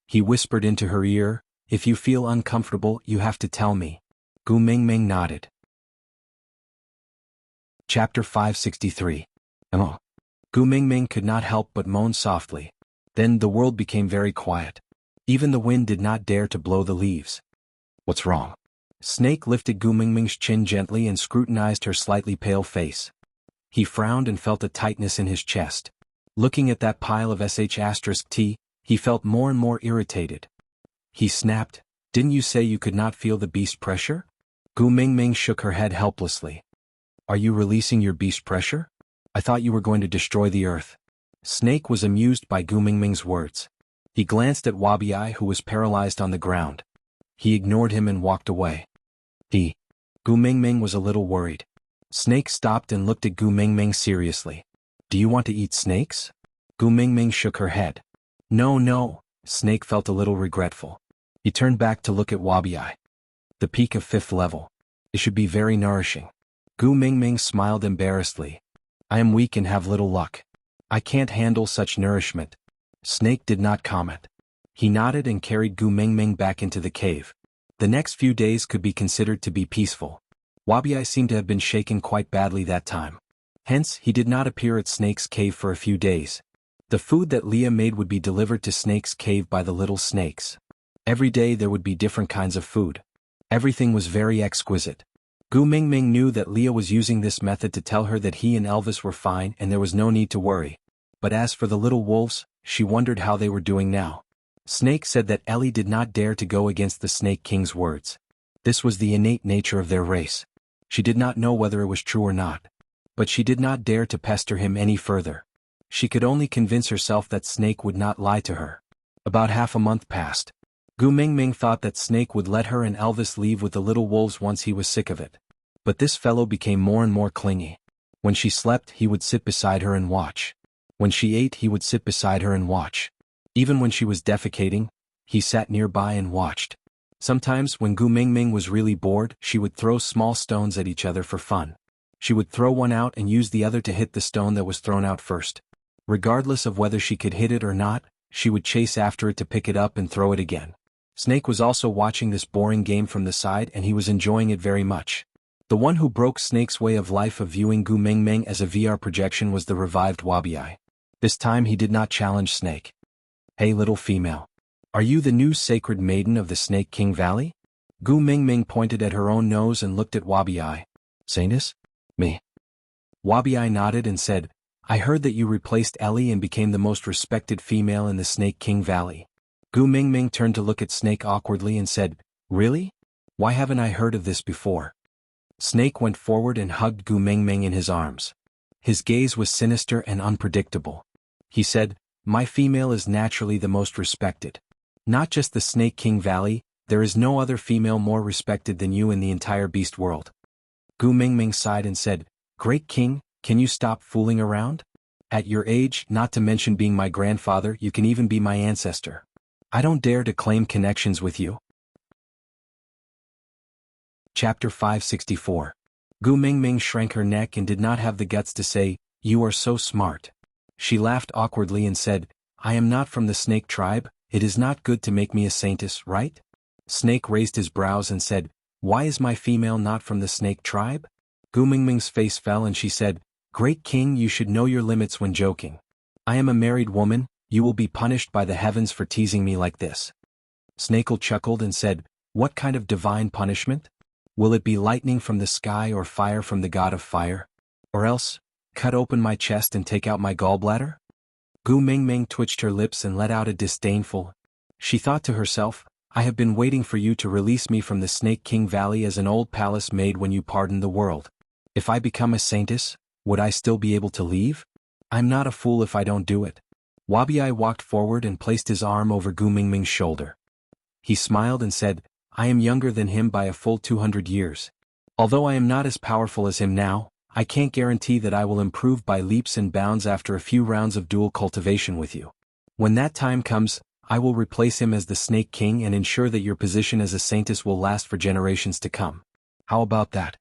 He whispered into her ear, if you feel uncomfortable, you have to tell me. Gu Mingming nodded. Chapter 563. Oh. Gu Mingming could not help but moan softly. Then the world became very quiet. Even the wind did not dare to blow the leaves. What's wrong? Snake lifted Gu Mingming's chin gently and scrutinized her slightly pale face. He frowned and felt a tightness in his chest. Looking at that pile of sh*t, he felt more and more irritated. He snapped, didn't you say you could not feel the beast pressure? Gu Mingming shook her head helplessly. Are you releasing your beast pressure? I thought you were going to destroy the earth. Snake was amused by Gu Mingming's words. He glanced at Wabiai who was paralyzed on the ground. He ignored him and walked away. Gu Mingming was a little worried. Snake stopped and looked at Gu Mingming seriously. Do you want to eat snakes? Gu Mingming shook her head. No, no. Snake felt a little regretful. He turned back to look at Wabiai. The peak of 5th level. It should be very nourishing. Gu Mingming smiled embarrassedly. I am weak and have little luck. I can't handle such nourishment. Snake did not comment. He nodded and carried Gu Mingming back into the cave. The next few days could be considered to be peaceful. Wabiai seemed to have been shaken quite badly that time. Hence, he did not appear at Snake's cave for a few days. The food that Leah made would be delivered to Snake's cave by the little snakes. Every day there would be different kinds of food. Everything was very exquisite. Gu Mingming knew that Leah was using this method to tell her that he and Elvis were fine and there was no need to worry. But as for the little wolves, she wondered how they were doing now. Snake said that Ellie did not dare to go against the Snake King's words. This was the innate nature of their race. She did not know whether it was true or not. But she did not dare to pester him any further. She could only convince herself that Snake would not lie to her. About half a month passed. Gu Mingming thought that Snake would let her and Elvis leave with the little wolves once he was sick of it. But this fellow became more and more clingy. When she slept, he would sit beside her and watch. When she ate, he would sit beside her and watch. Even when she was defecating, he sat nearby and watched. Sometimes, when Gu Mingming was really bored, she would throw small stones at each other for fun. She would throw one out and use the other to hit the stone that was thrown out first. Regardless of whether she could hit it or not, she would chase after it to pick it up and throw it again. Snake was also watching this boring game from the side and he was enjoying it very much. The one who broke Snake's way of life of viewing Gu Mingming as a VR projection was the revived Wabiai. This time he did not challenge Snake. Hey little female. Are you the new sacred maiden of the Snake King Valley? Gu Mingming pointed at her own nose and looked at Wabiai. Saintess? Me. Wabiai nodded and said, I heard that you replaced Ellie and became the most respected female in the Snake King Valley. Gu Mingming turned to look at Snake awkwardly and said, Really? Why haven't I heard of this before? Snake went forward and hugged Gu Mingming in his arms. His gaze was sinister and unpredictable. He said, My female is naturally the most respected. Not just the Snake King Valley, there is no other female more respected than you in the entire beast world. Gu Mingming sighed and said, Great King, can you stop fooling around? At your age, not to mention being my grandfather, you can even be my ancestor. I don't dare to claim connections with you. Chapter 564. Gu Mingming shrank her neck and did not have the guts to say, You are so smart. She laughed awkwardly and said, I am not from the snake tribe, it is not good to make me a saintess, right? Snake raised his brows and said, Why is my female not from the snake tribe? Gu Mingming's face fell and she said, Great King, you should know your limits when joking. I am a married woman, you will be punished by the heavens for teasing me like this. Snakel chuckled and said, What kind of divine punishment? Will it be lightning from the sky or fire from the god of fire? Or else, cut open my chest and take out my gallbladder? Gu Mingming twitched her lips and let out a disdainful. She thought to herself, I have been waiting for you to release me from the Snake King Valley as an old palace maid when you pardoned the world. If I become a saintess, would I still be able to leave? I'm not a fool if I don't do it. Wabiai walked forward and placed his arm over Gu Mingming's shoulder. He smiled and said, I am younger than him by a full 200 years. Although I am not as powerful as him now, I can't guarantee that I will improve by leaps and bounds after a few rounds of dual cultivation with you. When that time comes, I will replace him as the Snake King and ensure that your position as a saintess will last for generations to come. How about that?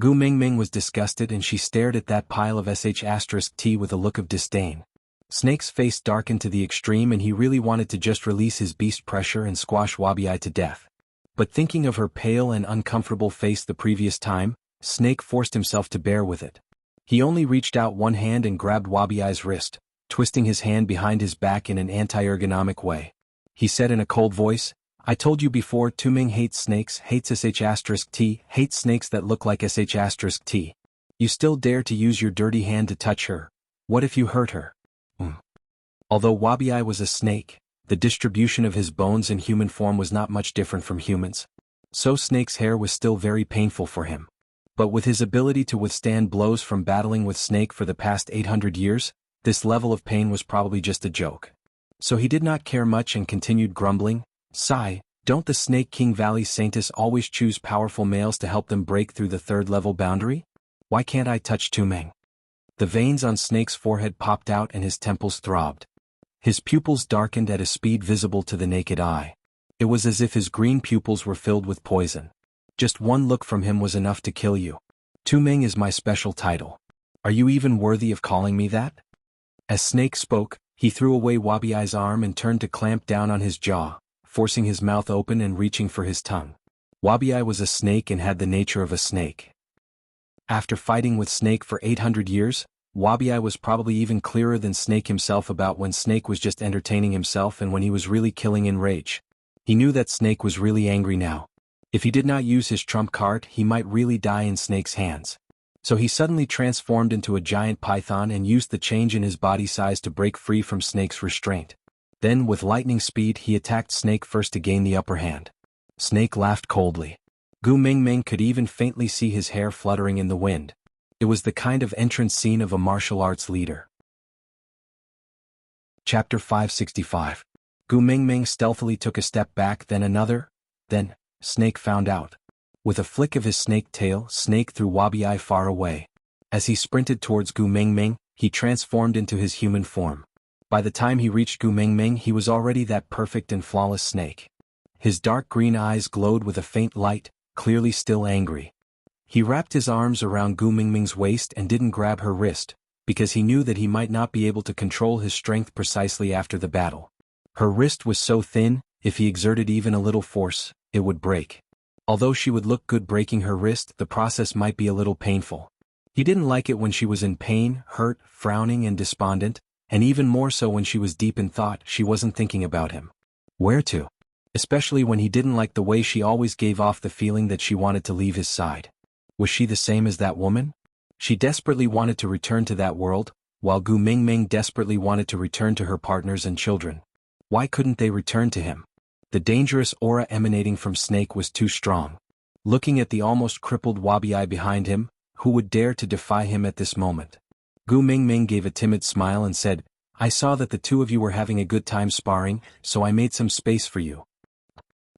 Gu Mingming was disgusted and she stared at that pile of sh*t with a look of disdain. Snake's face darkened to the extreme and he really wanted to just release his beast pressure and squash Wabiai to death. But thinking of her pale and uncomfortable face the previous time, Snake forced himself to bear with it. He only reached out one hand and grabbed Wabiai's wrist, twisting his hand behind his back in an anti-ergonomic way. He said in a cold voice, I told you before, Tuming hates snakes, hates sh*t, hates snakes that look like sh*t. You still dare to use your dirty hand to touch her. What if you hurt her? Although Wabiai was a snake, the distribution of his bones in human form was not much different from humans. So Snake's hair was still very painful for him. But with his ability to withstand blows from battling with Snake for the past 800 years, this level of pain was probably just a joke. So he did not care much and continued grumbling, Sigh, don't the Snake King Valley Saintess always choose powerful males to help them break through the third-level boundary? Why can't I touch Tumeng? The veins on Snake's forehead popped out and his temples throbbed. His pupils darkened at a speed visible to the naked eye. It was as if his green pupils were filled with poison. Just one look from him was enough to kill you. Tumeng is my special title. Are you even worthy of calling me that? As Snake spoke, he threw away Wabiai's arm and turned to clamp down on his jaw, forcing his mouth open and reaching for his tongue. Wabiai was a snake and had the nature of a snake. After fighting with Snake for 800 years, Wabiai was probably even clearer than Snake himself about when Snake was just entertaining himself and when he was really killing in rage. He knew that Snake was really angry now. If he did not use his trump card, he might really die in Snake's hands. So he suddenly transformed into a giant python and used the change in his body size to break free from Snake's restraint. Then, with lightning speed, he attacked Snake first to gain the upper hand. Snake laughed coldly. Gu Mingming could even faintly see his hair fluttering in the wind. It was the kind of entrance scene of a martial arts leader. Chapter 565. Gu Mingming stealthily took a step back, then another. Then, Snake found out. With a flick of his snake tail, Snake threw Wabiai far away. As he sprinted towards Gu Mingming, he transformed into his human form. By the time he reached Gu Mingming, he was already that perfect and flawless snake. His dark green eyes glowed with a faint light, clearly still angry. He wrapped his arms around Gu Mingming's waist and didn't grab her wrist, because he knew that he might not be able to control his strength precisely after the battle. Her wrist was so thin, if he exerted even a little force, it would break. Although she would look good breaking her wrist, the process might be a little painful. He didn't like it when she was in pain, hurt, frowning and despondent, and even more so when she was deep in thought. She wasn't thinking about him. Where to? Especially when he didn't like the way she always gave off the feeling that she wanted to leave his side. Was she the same as that woman? She desperately wanted to return to that world, while Gu Mingming desperately wanted to return to her partners and children. Why couldn't they return to him? The dangerous aura emanating from Snake was too strong. Looking at the almost crippled Wabiai behind him, who would dare to defy him at this moment? Gu Mingming gave a timid smile and said, I saw that the two of you were having a good time sparring, so I made some space for you.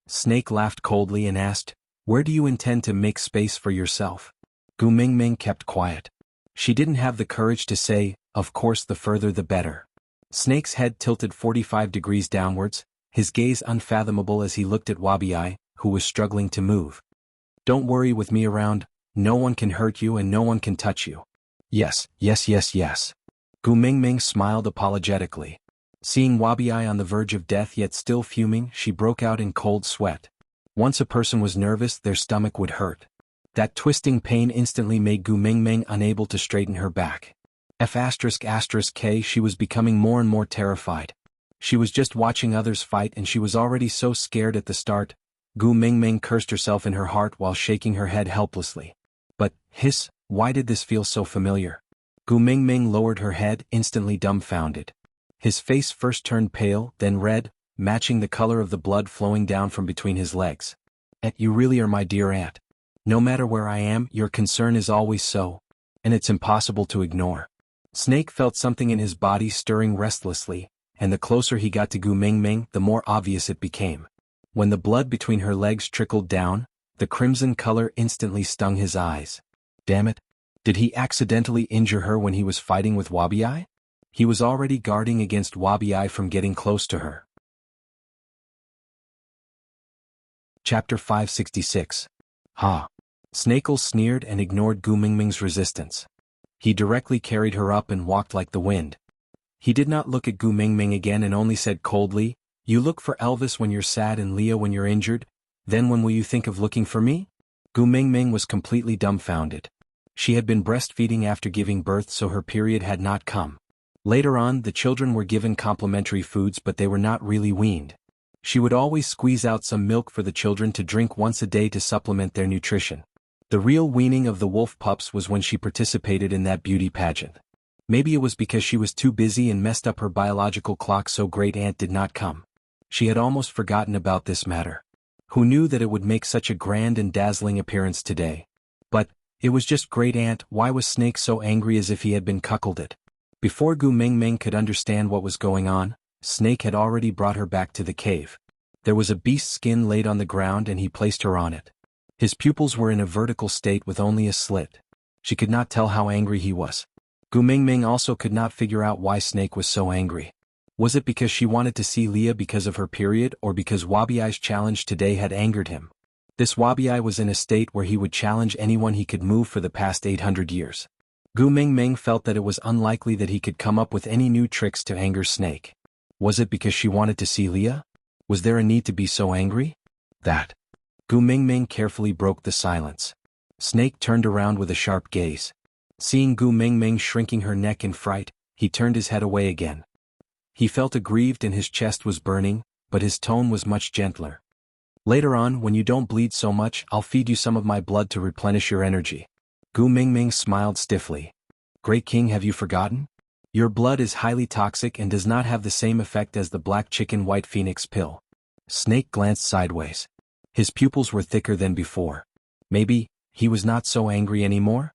Snake laughed coldly and asked, Where do you intend to make space for yourself? Gu Mingming kept quiet. She didn't have the courage to say, Of course, the further the better. Snake's head tilted 45 degrees downwards, his gaze unfathomable as he looked at Wabiai, who was struggling to move. Don't worry with me around, no one can hurt you and no one can touch you. Yes. Gu Mingming smiled apologetically. Seeing Wabiai on the verge of death yet still fuming, she broke out in cold sweat. Once a person was nervous, their stomach would hurt. That twisting pain instantly made Gu Mingming unable to straighten her back. F***K, she was becoming more and more terrified. She was just watching others fight and she was already so scared at the start. Gu Mingming cursed herself in her heart while shaking her head helplessly. But, hiss, why did this feel so familiar? Gu Mingming lowered her head, instantly dumbfounded. His face first turned pale, then red, matching the color of the blood flowing down from between his legs. You really are my dear aunt. No matter where I am, your concern is always so. And it's impossible to ignore. Snake felt something in his body stirring restlessly, and the closer he got to Gu Mingming, the more obvious it became. When the blood between her legs trickled down, the crimson color instantly stung his eyes. Damn it! Did he accidentally injure her when he was fighting with Wabiai? He was already guarding against Wabiai from getting close to her. Chapter 566. Ha! Snakel sneered and ignored Gu Mingming's resistance. He directly carried her up and walked like the wind. He did not look at Gu Mingming again and only said coldly, "You look for Elvis when you're sad and Leah when you're injured, then when will you think of looking for me?" Gu Mingming was completely dumbfounded. She had been breastfeeding after giving birth, so her period had not come. Later on, the children were given complementary foods, but they were not really weaned. She would always squeeze out some milk for the children to drink once a day to supplement their nutrition. The real weaning of the wolf pups was when she participated in that beauty pageant. Maybe it was because she was too busy and messed up her biological clock, so Great Aunt did not come. She had almost forgotten about this matter. Who knew that it would make such a grand and dazzling appearance today? But it was just Great Aunt. Why was Snake so angry, as if he had been cuckolded? Before Gu Mingming could understand what was going on, Snake had already brought her back to the cave. There was a beast skin laid on the ground and he placed her on it. His pupils were in a vertical state with only a slit. She could not tell how angry he was. Gu Mingming also could not figure out why Snake was so angry. Was it because she wanted to see Leah because of her period, or because Wabiai's challenge today had angered him? This Wabiai was in a state where he would challenge anyone he could move for the past 800 years. Gu Mingming felt that it was unlikely that he could come up with any new tricks to anger Snake. Was it because she wanted to see Leah? Was there a need to be so angry? That. Gu Mingming carefully broke the silence. Snake turned around with a sharp gaze. Seeing Gu Mingming shrinking her neck in fright, he turned his head away again. He felt aggrieved and his chest was burning, but his tone was much gentler. "Later on, when you don't bleed so much, I'll feed you some of my blood to replenish your energy." Gu Mingming smiled stiffly. "Great King, have you forgotten? Your blood is highly toxic and does not have the same effect as the black chicken white phoenix pill." Snake glanced sideways. His pupils were thicker than before. Maybe he was not so angry anymore?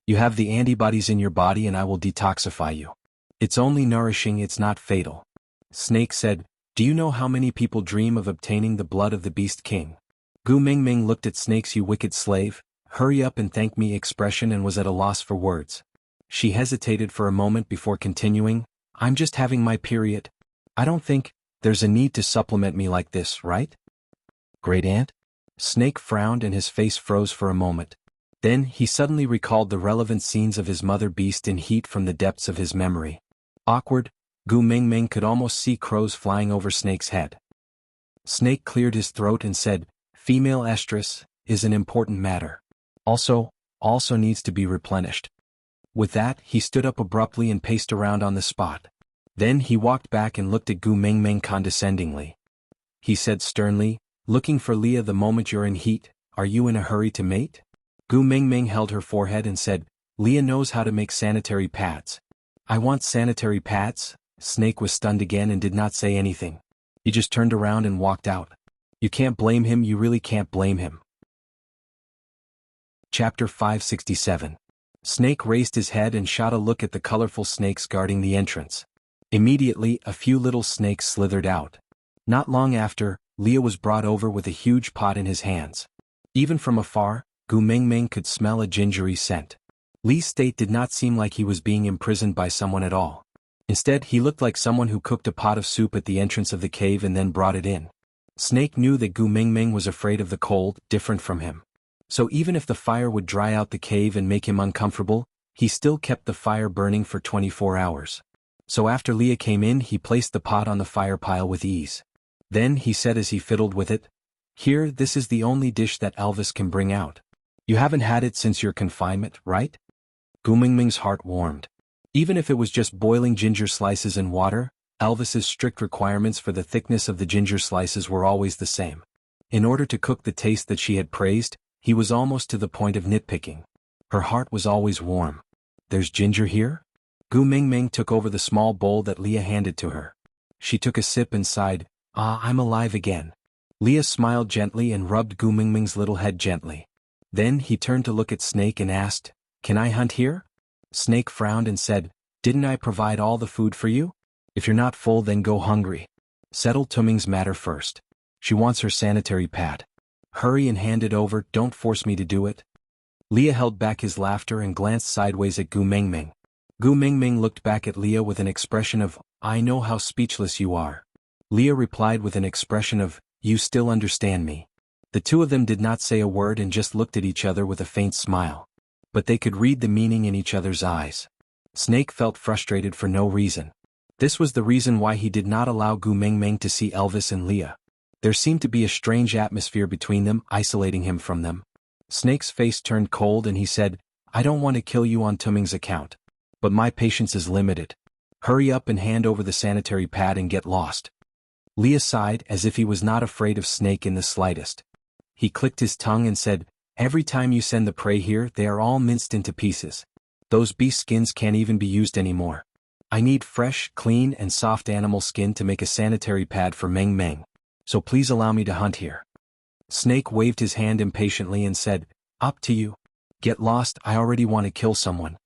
"You have the antibodies in your body and I will detoxify you. It's only nourishing, it's not fatal." Snake said, "Do you know how many people dream of obtaining the blood of the Beast King?" Gu Mingming looked at Snake's "you wicked slave, hurry up and thank me" expression and was at a loss for words. She hesitated for a moment before continuing, "I'm just having my period. I don't think there's a need to supplement me like this, right?" "Great Aunt?" Snake frowned and his face froze for a moment. Then he suddenly recalled the relevant scenes of his mother beast in heat from the depths of his memory. Awkward, Gu Mingming could almost see crows flying over Snake's head. Snake cleared his throat and said, "Female estrus is an important matter. Also needs to be replenished." With that, he stood up abruptly and paced around on the spot. Then he walked back and looked at Gu Mingming condescendingly. He said sternly, "Looking for Leah the moment you're in heat, are you in a hurry to mate?" Gu Mingming held her forehead and said, "Leah knows how to make sanitary pads." "I want sanitary pads?" Snake was stunned again and did not say anything. He just turned around and walked out. You can't blame him, you really can't blame him. Chapter 567. Snake raised his head and shot a look at the colorful snakes guarding the entrance. Immediately, a few little snakes slithered out. Not long after, Leah was brought over with a huge pot in his hands. Even from afar, Gu Mingming could smell a gingery scent. Lee's state did not seem like he was being imprisoned by someone at all. Instead, he looked like someone who cooked a pot of soup at the entrance of the cave and then brought it in. Snake knew that Gu Mingming was afraid of the cold, different from him. So even if the fire would dry out the cave and make him uncomfortable, he still kept the fire burning for 24 hours. So after Leah came in, he placed the pot on the fire pile with ease. Then he said as he fiddled with it, "Here, this is the only dish that Elvis can bring out. You haven't had it since your confinement, right?" Gu Mingming's heart warmed. Even if it was just boiling ginger slices in water, Elvis's strict requirements for the thickness of the ginger slices were always the same. In order to cook the taste that she had praised, he was almost to the point of nitpicking. Her heart was always warm. "There's ginger here?" Gu Mingming took over the small bowl that Leah handed to her. She took a sip and sighed, "Ah, I'm alive again." Leah smiled gently and rubbed Gu Mingming's little head gently. Then he turned to look at Snake and asked, "Can I hunt here?" Snake frowned and said, "Didn't I provide all the food for you?" If you're not full then go hungry. Settle Tuming's matter first. She wants her sanitary pad. Hurry and hand it over, don't force me to do it. Leah held back his laughter and glanced sideways at Gu Mingming. Gu Mingming looked back at Leah with an expression of, I know how speechless you are. Leah replied with an expression of, you still understand me. The two of them did not say a word and just looked at each other with a faint smile. But they could read the meaning in each other's eyes. Snake felt frustrated for no reason. This was the reason why he did not allow Gu Mingming to see Elvis and Leah. There seemed to be a strange atmosphere between them, isolating him from them. Snake's face turned cold and he said, I don't want to kill you on Tuming's account. But my patience is limited. Hurry up and hand over the sanitary pad and get lost. Leah sighed as if he was not afraid of Snake in the slightest. He clicked his tongue and said, every time you send the prey here they are all minced into pieces. Those beast skins can't even be used anymore. I need fresh, clean and soft animal skin to make a sanitary pad for Meng Meng. So please allow me to hunt here. Snake waved his hand impatiently and said, up to you. Get lost, I already want to kill someone.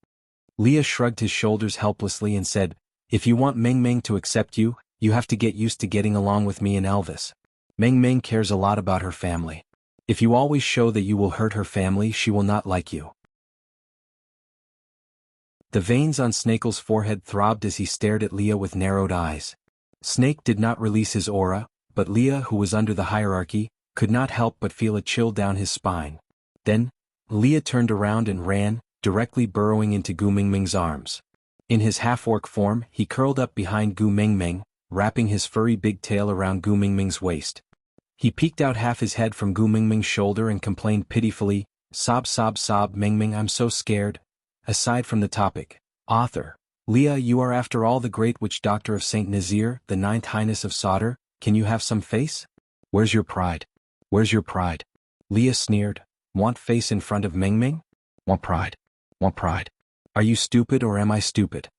Leah shrugged his shoulders helplessly and said, if you want Meng Meng to accept you, you have to get used to getting along with me and Elvis. Meng Meng cares a lot about her family. If you always show that you will hurt her family, she will not like you. The veins on Snake's forehead throbbed as he stared at Leah with narrowed eyes. Snake did not release his aura, but Leah, who was under the hierarchy, could not help but feel a chill down his spine. Then, Leah turned around and ran, directly burrowing into Gu Mingming's arms. In his half-orc form, he curled up behind Gu Mingming, wrapping his furry big tail around Gu Mingming's waist. He peeked out half his head from Gu Mingming's shoulder and complained pitifully, sob sob sob Mingming, I'm so scared. Aside from the topic, author, Leah, you are after all the great witch doctor of Saint Nazir, the ninth highness of Sauter, can you have some face? Where's your pride? Where's your pride? Leah sneered, want face in front of Mingming? Want pride? Want pride? Are you stupid or am I stupid?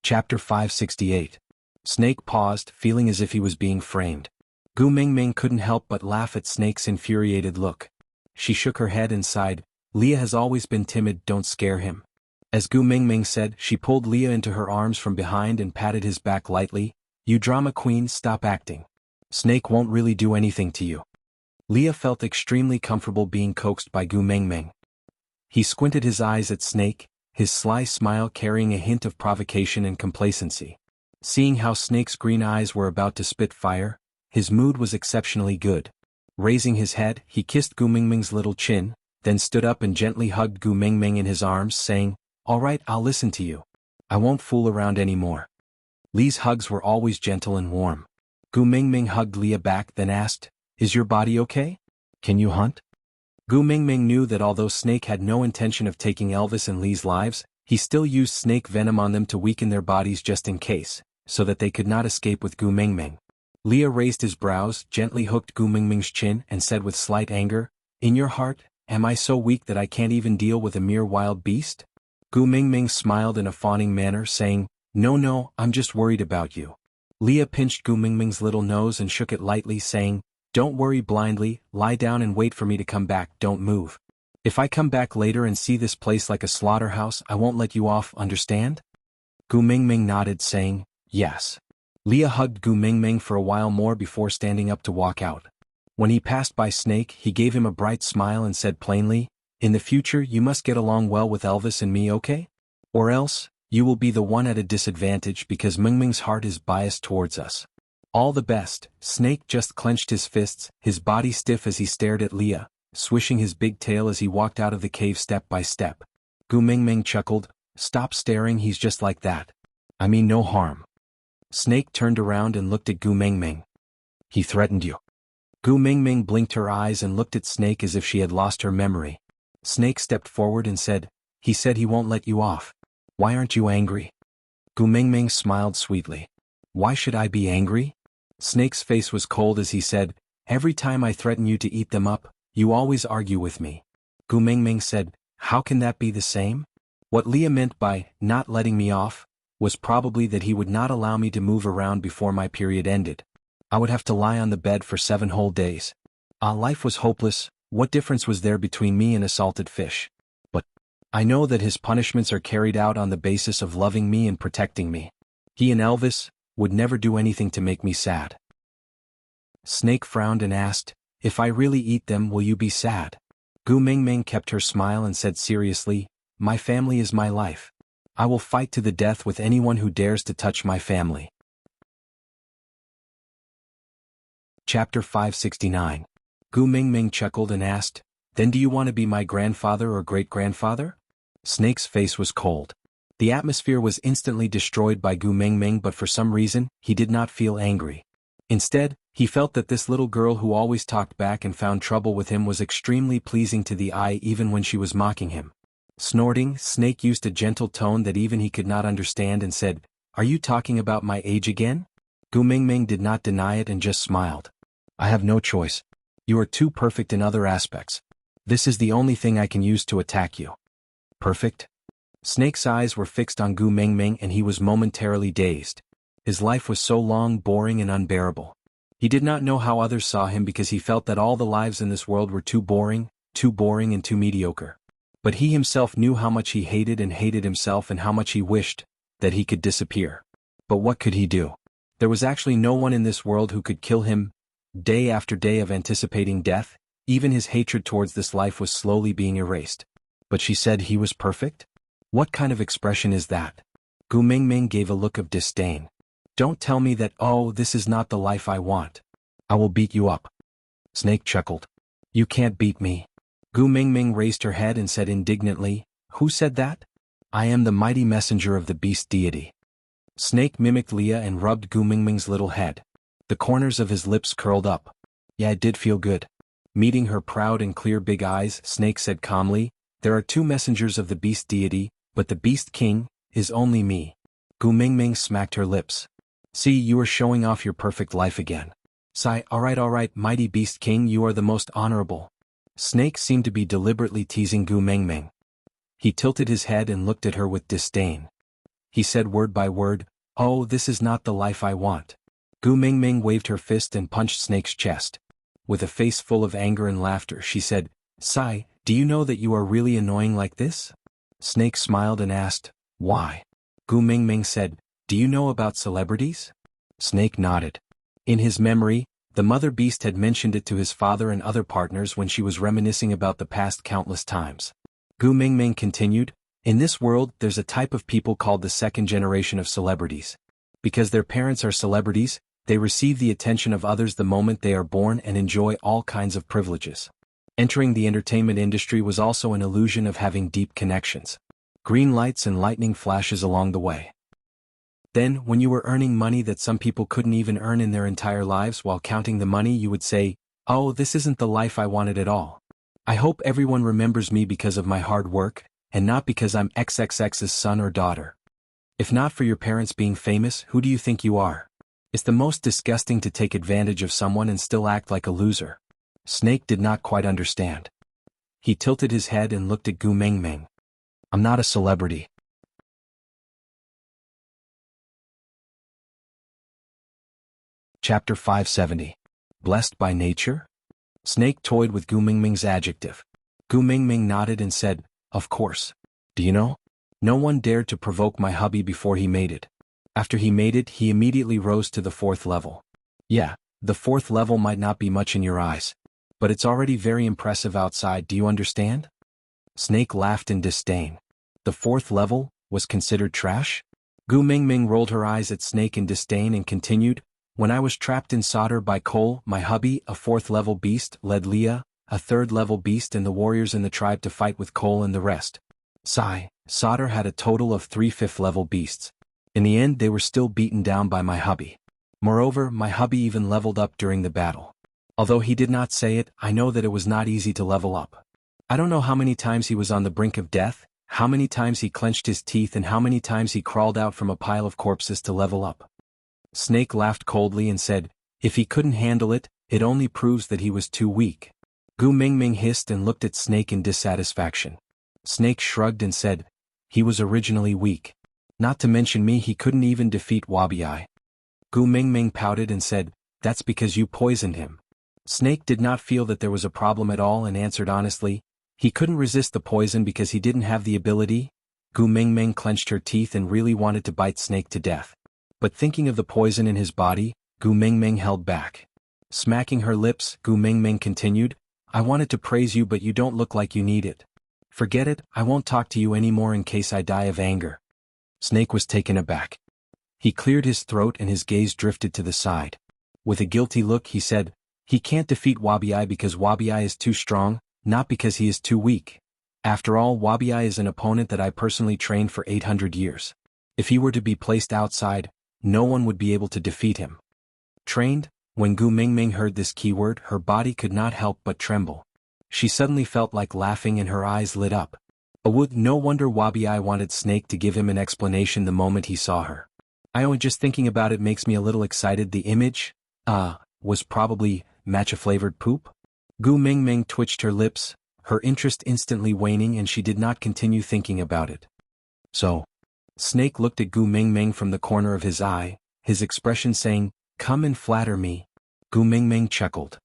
Chapter 568. Snake paused, feeling as if he was being framed. Gu Mingming couldn't help but laugh at Snake's infuriated look. She shook her head and sighed, Leah has always been timid, don't scare him. As Gu Mingming said, she pulled Leah into her arms from behind and patted his back lightly, you drama queen, stop acting. Snake won't really do anything to you. Leah felt extremely comfortable being coaxed by Gu Mingming. He squinted his eyes at Snake, his sly smile carrying a hint of provocation and complacency. Seeing how Snake's green eyes were about to spit fire, his mood was exceptionally good. Raising his head, he kissed Gu Mingming's little chin, then stood up and gently hugged Gu Mingming in his arms, saying, all right, I'll listen to you. I won't fool around anymore. Lee's hugs were always gentle and warm. Gu Mingming hugged Leah back, then asked, is your body okay? Can you hunt? Gu Mingming knew that although Snake had no intention of taking Elvis and Lee's lives, he still used snake venom on them to weaken their bodies just in case, so that they could not escape with Gu Mingming. Leah raised his brows, gently hooked Gu Mingming's chin, and said with slight anger, in your heart, am I so weak that I can't even deal with a mere wild beast? Gu Mingming smiled in a fawning manner, saying, no, I'm just worried about you. Leah pinched Gu Mingming's little nose and shook it lightly, saying, don't worry blindly, lie down and wait for me to come back, don't move. If I come back later and see this place like a slaughterhouse, I won't let you off, understand? Gu Mingming nodded, saying, yes. Leah hugged Gu Mingming for a while more before standing up to walk out. When he passed by Snake, he gave him a bright smile and said plainly, in the future you must get along well with Elvis and me, okay? Or else, you will be the one at a disadvantage because Mingming's heart is biased towards us. All the best. Snake just clenched his fists, his body stiff as he stared at Leah, swishing his big tail as he walked out of the cave step by step. Gu Mingming chuckled, stop staring, he's just like that. I mean no harm. Snake turned around and looked at Gu Mingming. He threatened you. Gu Mingming blinked her eyes and looked at Snake as if she had lost her memory. Snake stepped forward and said, he said he won't let you off. Why aren't you angry? Gu Mingming smiled sweetly. Why should I be angry? Snake's face was cold as he said, every time I threaten you to eat them up, you always argue with me. Gu Mingming said, how can that be the same? What Leah meant by, not letting me off, was probably that he would not allow me to move around before my period ended. I would have to lie on the bed for 7 whole days. Life was hopeless, what difference was there between me and a salted fish? But I know that his punishments are carried out on the basis of loving me and protecting me. He and Elvis would never do anything to make me sad. Snake frowned and asked, if I really eat them, will you be sad? Gu Mingming kept her smile and said seriously, my family is my life. I will fight to the death with anyone who dares to touch my family. Chapter 569. Gu Mingming chuckled and asked, then do you want to be my grandfather or great-grandfather? Snake's face was cold. The atmosphere was instantly destroyed by Gu Mingming, but for some reason, he did not feel angry. Instead, he felt that this little girl who always talked back and found trouble with him was extremely pleasing to the eye even when she was mocking him. Snorting, Snake used a gentle tone that even he could not understand and said, are you talking about my age again? Gu Mingming did not deny it and just smiled. I have no choice. You are too perfect in other aspects. This is the only thing I can use to attack you. Perfect? Snake's eyes were fixed on Gu Mingming and he was momentarily dazed. His life was so long, boring and unbearable. He did not know how others saw him because he felt that all the lives in this world were too boring and too mediocre. But he himself knew how much he hated himself and how much he wished that he could disappear. But what could he do? There was actually no one in this world who could kill him. Day after day of anticipating death, even his hatred towards this life was slowly being erased. But she said he was perfect? What kind of expression is that? Gu Mingming gave a look of disdain. Don't tell me that, oh, this is not the life I want. I will beat you up. Snake chuckled. You can't beat me. Gu Mingming raised her head and said indignantly, who said that? I am the mighty messenger of the beast deity. Snake mimicked Leah and rubbed Gu Mingming's little head. The corners of his lips curled up. Yeah, it did feel good. Meeting her proud and clear big eyes, Snake said calmly, there are two messengers of the beast deity, but the beast king is only me. Gu Mingming smacked her lips. See, you are showing off your perfect life again. Sigh, all right, mighty beast king, you are the most honorable. Snake seemed to be deliberately teasing Gu Mingming. He tilted his head and looked at her with disdain. He said word by word, oh, this is not the life I want. Gu Mingming waved her fist and punched Snake's chest. With a face full of anger and laughter, she said, Sai, do you know that you are really annoying like this? Snake smiled and asked, why? Gu Mingming said, do you know about celebrities? Snake nodded. In his memory, the mother beast had mentioned it to his father and other partners when she was reminiscing about the past countless times. Gu Mingming continued, in this world there's a type of people called the second generation of celebrities. Because their parents are celebrities, they receive the attention of others the moment they are born and enjoy all kinds of privileges. Entering the entertainment industry was also an illusion of having deep connections. Green lights and lightning flashes along the way. Then, when you were earning money that some people couldn't even earn in their entire lives, while counting the money you would say, oh, this isn't the life I wanted at all. I hope everyone remembers me because of my hard work, and not because I'm XXX's son or daughter. If not for your parents being famous, who do you think you are? It's the most disgusting to take advantage of someone and still act like a loser. Snake did not quite understand. He tilted his head and looked at Gu Mingming. I'm not a celebrity. Chapter 570. Blessed by nature? Snake toyed with Gu Mingming's adjective. Gu Mingming nodded and said, of course. Do you know? No one dared to provoke my hubby before he made it. After he made it, he immediately rose to the 4th level. Yeah, the 4th level might not be much in your eyes. But it's already very impressive outside, do you understand? Snake laughed in disdain. The 4th level was considered trash? Gu Mingming rolled her eyes at Snake in disdain and continued, when I was trapped in solder by Cole, my hubby, a 4th level beast, led Leah, a 3rd level beast and the warriors in the tribe to fight with Cole and the rest. Sigh, solder had a total of 3 5th level beasts. In the end they were still beaten down by my hubby. Moreover, my hubby even leveled up during the battle. Although he did not say it, I know that it was not easy to level up. I don't know how many times he was on the brink of death, how many times he clenched his teeth and how many times he crawled out from a pile of corpses to level up. Snake laughed coldly and said, if he couldn't handle it, it only proves that he was too weak. Gu Mingming hissed and looked at Snake in dissatisfaction. Snake shrugged and said, he was originally weak. Not to mention me, he couldn't even defeat Wabi. Gu Mingming pouted and said, that's because you poisoned him. Snake did not feel that there was a problem at all and answered honestly, He couldn't resist the poison because he didn't have the ability. Gu Mingming clenched her teeth and really wanted to bite Snake to death. But thinking of the poison in his body, Gu Mingming held back. Smacking her lips, Gu Mingming continued, I wanted to praise you but you don't look like you need it. Forget it, I won't talk to you anymore in case I die of anger. Snake was taken aback. He cleared his throat and his gaze drifted to the side. With a guilty look he said, he can't defeat Wabiai because Wabiai is too strong, not because he is too weak. After all, Wabiai is an opponent that I personally trained for 800 years. If he were to be placed outside, no one would be able to defeat him. Trained? When Gu Mingming heard this keyword, her body could not help but tremble. She suddenly felt like laughing and her eyes lit up. No wonder Wabiai wanted Snake to give him an explanation the moment he saw her. Just thinking about it makes me a little excited. The image, was probably matcha-flavored poop? Gu Mingming twitched her lips, her interest instantly waning and she did not continue thinking about it. So? Snake looked at Gu Mingming from the corner of his eye, his expression saying, come and flatter me. Gu Mingming chuckled.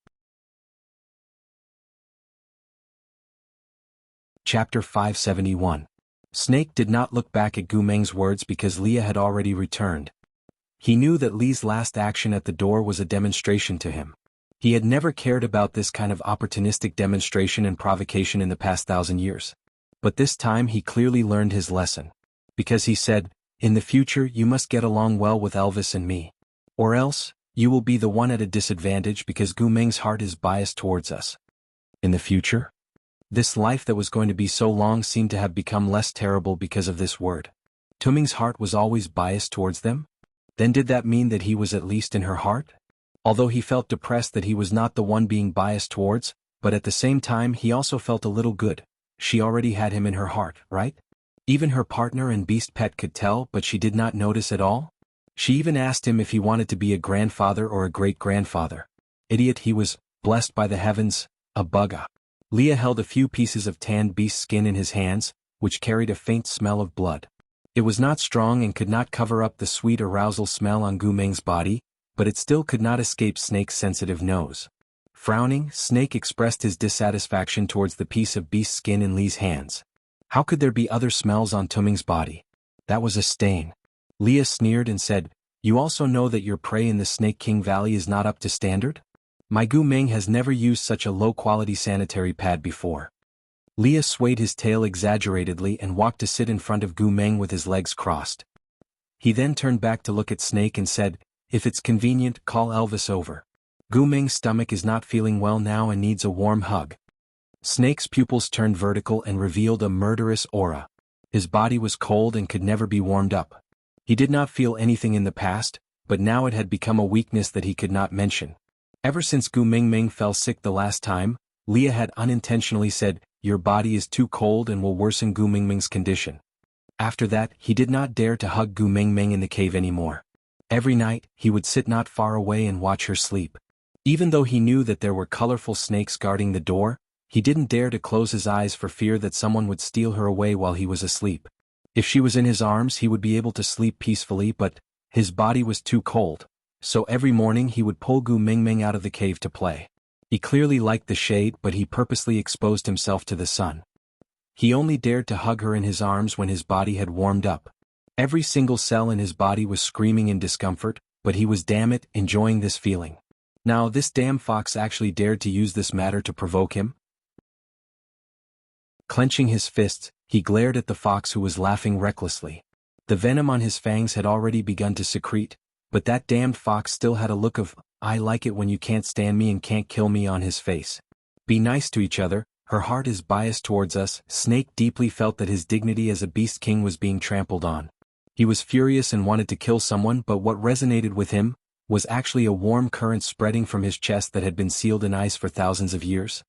Chapter 571. Snake did not look back at Gu Ming's words because Leah had already returned. He knew that Lee's last action at the door was a demonstration to him. He had never cared about this kind of opportunistic demonstration and provocation in the past 1,000 years. But this time he clearly learned his lesson. Because he said, in the future you must get along well with Elvis and me. Or else, you will be the one at a disadvantage because Gu Ming's heart is biased towards us. In the future? This life that was going to be so long seemed to have become less terrible because of this word. Tuming's heart was always biased towards them? Then did that mean that he was at least in her heart? Although he felt depressed that he was not the one being biased towards, but at the same time he also felt a little good. She already had him in her heart, right? Even her partner and beast pet could tell, but she did not notice at all? She even asked him if he wanted to be a grandfather or a great-grandfather. Idiot, he was blessed by the heavens, a bugga. Leah held a few pieces of tanned beast skin in his hands, which carried a faint smell of blood. It was not strong and could not cover up the sweet arousal smell on Gu Ming's body, but it still could not escape Snake's sensitive nose. Frowning, Snake expressed his dissatisfaction towards the piece of beast skin in Lee's hands. How could there be other smells on Tuming's body? That was a stain. Leah sneered and said, you also know that your prey in the Snake King Valley is not up to standard? My Gu Ming has never used such a low-quality sanitary pad before. Leah swayed his tail exaggeratedly and walked to sit in front of Gu Ming with his legs crossed. He then turned back to look at Snake and said, if it's convenient, call Elvis over. Gu Ming's stomach is not feeling well now and needs a warm hug. Snake's pupils turned vertical and revealed a murderous aura. His body was cold and could never be warmed up. He did not feel anything in the past, but now it had become a weakness that he could not mention. Ever since Gu Mingming fell sick the last time, Leah had unintentionally said, your body is too cold and will worsen Gu Mingming's condition. After that, he did not dare to hug Gu Mingming in the cave anymore. Every night, he would sit not far away and watch her sleep. Even though he knew that there were colorful snakes guarding the door, he didn't dare to close his eyes for fear that someone would steal her away while he was asleep. If she was in his arms he would be able to sleep peacefully, but his body was too cold, so every morning he would pull Gu Mingming out of the cave to play. He clearly liked the shade, but he purposely exposed himself to the sun. He only dared to hug her in his arms when his body had warmed up. Every single cell in his body was screaming in discomfort, but he was, damn it, enjoying this feeling. Now this damn fox actually dared to use this matter to provoke him? Clenching his fists, he glared at the fox who was laughing recklessly. The venom on his fangs had already begun to secrete, but that damned fox still had a look of, I like it when you can't stand me and can't kill me on his face. Be nice to each other, her heart is biased towards us. Snake deeply felt that his dignity as a beast king was being trampled on. He was furious and wanted to kill someone, but what resonated with him was actually a warm current spreading from his chest that had been sealed in ice for thousands of years.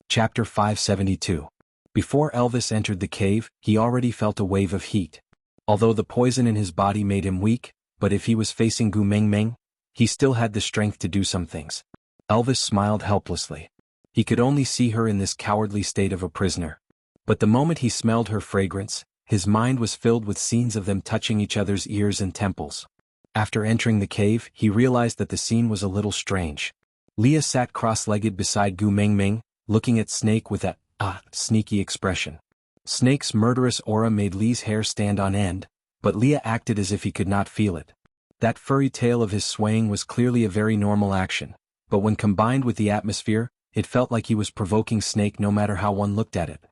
Chapter 572. Before Elvis entered the cave, he already felt a wave of heat. Although the poison in his body made him weak, but if he was facing Gu Mingming, he still had the strength to do some things. Elvis smiled helplessly. He could only see her in this cowardly state of a prisoner. But the moment he smelled her fragrance, his mind was filled with scenes of them touching each other's ears and temples. After entering the cave, he realized that the scene was a little strange. Leah sat cross-legged beside Gu Mingming, looking at Snake with a sneaky expression. Snake's murderous aura made Lee's hair stand on end, but Leah acted as if he could not feel it. That furry tail of his swaying was clearly a very normal action, but when combined with the atmosphere, it felt like he was provoking Snake no matter how one looked at it.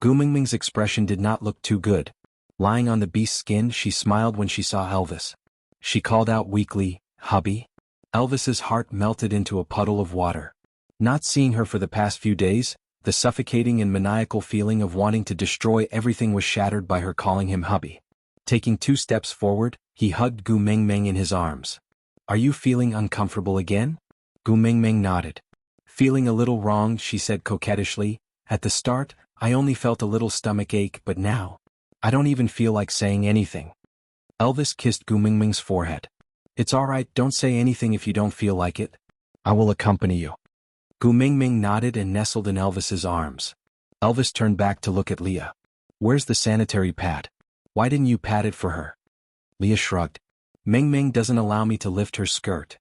Gu Mingming's expression did not look too good. Lying on the beast's skin, she smiled when she saw Elvis. She called out weakly, "Hubby?" Elvis's heart melted into a puddle of water. Not seeing her for the past few days, the suffocating and maniacal feeling of wanting to destroy everything was shattered by her calling him hubby. Taking 2 steps forward, he hugged Gu Mingming in his arms. "Are you feeling uncomfortable again?" Gu Mingming nodded. "Feeling a little wronged," she said coquettishly. "At the start, I only felt a little stomach ache, but now, I don't even feel like saying anything." Elvis kissed Gu Mingming's forehead. "It's alright, don't say anything if you don't feel like it. I will accompany you." Gu Mingming nodded and nestled in Elvis's arms. Elvis turned back to look at Leah. "Where's the sanitary pad? Why didn't you pat it for her?" Leah shrugged. "Mingming doesn't allow me to lift her skirt."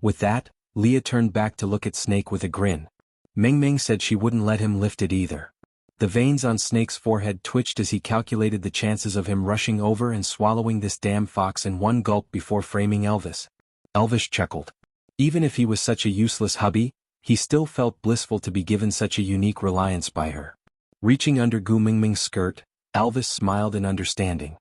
With that, Leah turned back to look at Snake with a grin. Mingming said she wouldn't let him lift it either. The veins on Snake's forehead twitched as he calculated the chances of him rushing over and swallowing this damn fox in one gulp before framing Elvis. Elvis chuckled. Even if he was such a useless hubby, he still felt blissful to be given such a unique reliance by her. Reaching under Gu Mingming's skirt, Elvis smiled in understanding.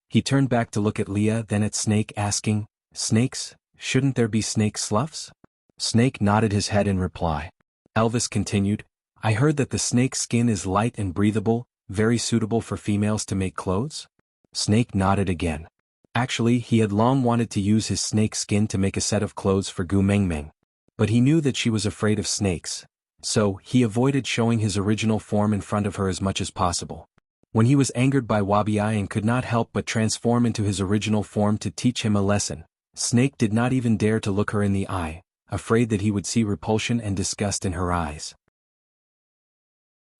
He turned back to look at Leah, then at Snake, asking, "Snakes? Shouldn't there be snake sloughs?" Snake nodded his head in reply. Elvis continued, "I heard that the snake's skin is light and breathable, very suitable for females to make clothes?" Snake nodded again. Actually, he had long wanted to use his snake skin to make a set of clothes for Gu Mingming. But he knew that she was afraid of snakes, so he avoided showing his original form in front of her as much as possible. When he was angered by Wabi and could not help but transform into his original form to teach him a lesson, Snake did not even dare to look her in the eye, afraid that he would see repulsion and disgust in her eyes.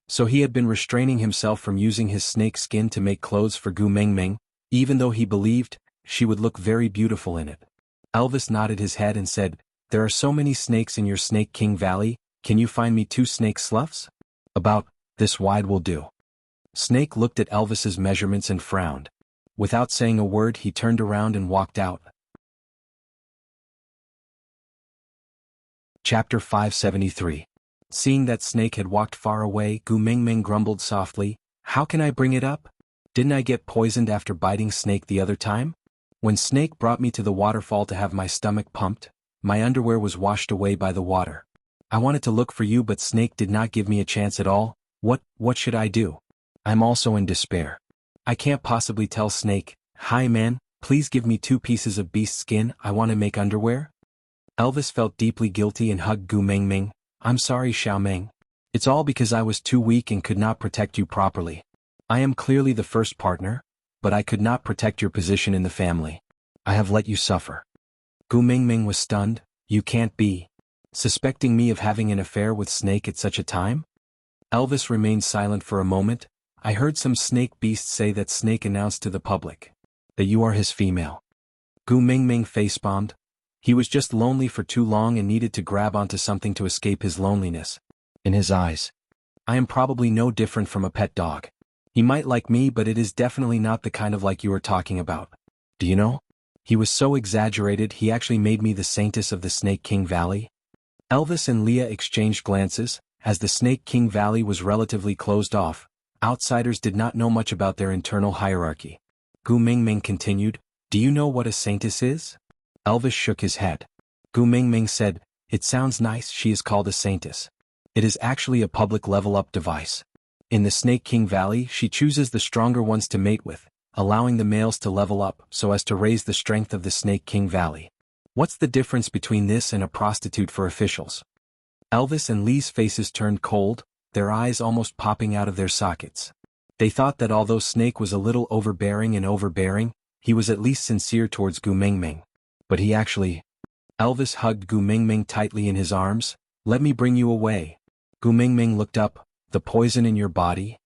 So he had been restraining himself from using his snake skin to make clothes for Gu Mingming, even though he believed she would look very beautiful in it. Elvis nodded his head and said, "There are so many snakes in your Snake King Valley, can you find me 2 snake sloughs? About this wide will do." Snake looked at Elvis's measurements and frowned. Without saying a word, he turned around and walked out. Chapter 573. Seeing that Snake had walked far away, Gu Mingming grumbled softly, "How can I bring it up? Didn't I get poisoned after biting Snake the other time? When Snake brought me to the waterfall to have my stomach pumped, my underwear was washed away by the water. I wanted to look for you, but Snake did not give me a chance at all. What should I do? I'm also in despair. I can't possibly tell Snake, 'Hi man, please give me 2 pieces of beast skin, I want to make underwear.'" Elvis felt deeply guilty and hugged Gu Mingming. "I'm sorry, Xiaoming. It's all because I was too weak and could not protect you properly. I am clearly the first partner, but I could not protect your position in the family. I have let you suffer." Gu Mingming was stunned. "You can't be suspecting me of having an affair with Snake at such a time?" Elvis remained silent for a moment. "I heard some snake beasts say that Snake announced to the public that you are his female." Gu Mingming facepalmed. He was just lonely for too long and needed to grab onto something to escape his loneliness. In his eyes, "I am probably no different from a pet dog. He might like me, but it is definitely not the kind of like you are talking about. Do you know? He was so exaggerated he actually made me the saintess of the Snake King Valley." Elvis and Leah exchanged glances. As the Snake King Valley was relatively closed off, outsiders did not know much about their internal hierarchy. Gu Mingming continued, "Do you know what a saintess is?" Elvis shook his head. Gu Mingming said, "It sounds nice, she is called a saintess. It is actually a public level-up device. In the Snake King Valley, she chooses the stronger ones to mate with, allowing the males to level up so as to raise the strength of the Snake King Valley. What's the difference between this and a prostitute for officials?" Elvis and Lee's faces turned cold, their eyes almost popping out of their sockets. They thought that although Snake was a little overbearing, he was at least sincere towards Gu Mingming. But he actually... Elvis hugged Gu Mingming tightly in his arms. "Let me bring you away." Gu Mingming looked up. "The poison in your body?"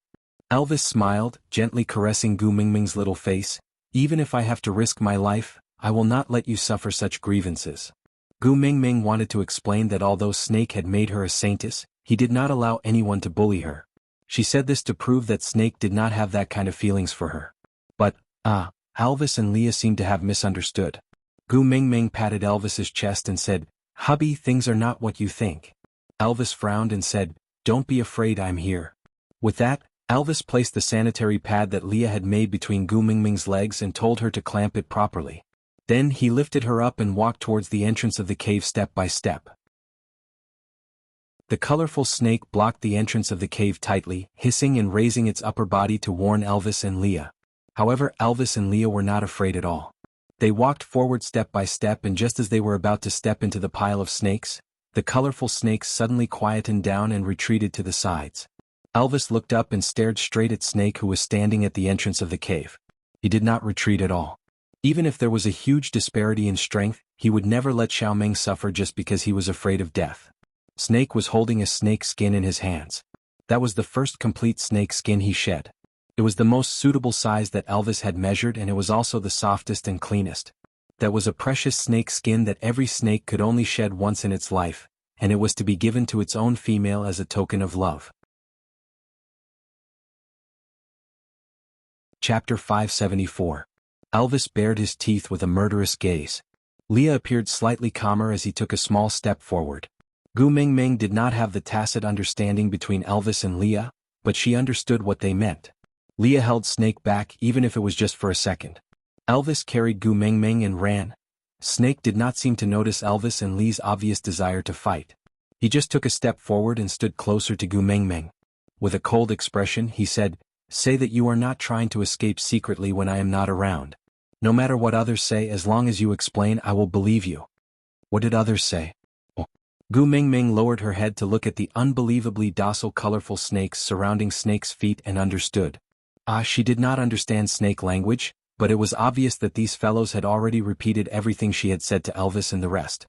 Elvis smiled, gently caressing Gu Mingming's little face. "Even if I have to risk my life, I will not let you suffer such grievances." Gu Mingming wanted to explain that although Snake had made her a saintess, he did not allow anyone to bully her. She said this to prove that Snake did not have that kind of feelings for her. But, Elvis and Leah seemed to have misunderstood. Gu Mingming patted Elvis's chest and said, "Hubby, things are not what you think." Elvis frowned and said, "Don't be afraid, I'm here." With that, Elvis placed the sanitary pad that Leah had made between Gu Mingming's legs and told her to clamp it properly. Then he lifted her up and walked towards the entrance of the cave step by step. The colorful snake blocked the entrance of the cave tightly, hissing and raising its upper body to warn Elvis and Leah. However, Elvis and Leah were not afraid at all. They walked forward step by step, and just as they were about to step into the pile of snakes, the colorful snakes suddenly quietened down and retreated to the sides. Elvis looked up and stared straight at Snake, who was standing at the entrance of the cave. He did not retreat at all. Even if there was a huge disparity in strength, he would never let Xiaoming suffer just because he was afraid of death. Snake was holding a snake skin in his hands. That was the first complete snake skin he shed. It was the most suitable size that Elvis had measured, and it was also the softest and cleanest. That was a precious snake skin that every snake could only shed once in its life, and it was to be given to its own female as a token of love. Chapter 574. Elvis bared his teeth with a murderous gaze. Leah appeared slightly calmer as he took a small step forward. Gu Mingming did not have the tacit understanding between Elvis and Leah, but she understood what they meant. Leah held Snake back, even if it was just for a second. Elvis carried Gu Mingming and ran. Snake did not seem to notice Elvis and Lee's obvious desire to fight. He just took a step forward and stood closer to Gu Mingming. With a cold expression, he said, "Say that you are not trying to escape secretly when I am not around. No matter what others say, as long as you explain, I will believe you." What did others say? Gu Mingming lowered her head to look at the unbelievably docile colorful snakes surrounding Snake's feet and understood. She did not understand snake language, but it was obvious that these fellows had already repeated everything she had said to Elvis and the rest.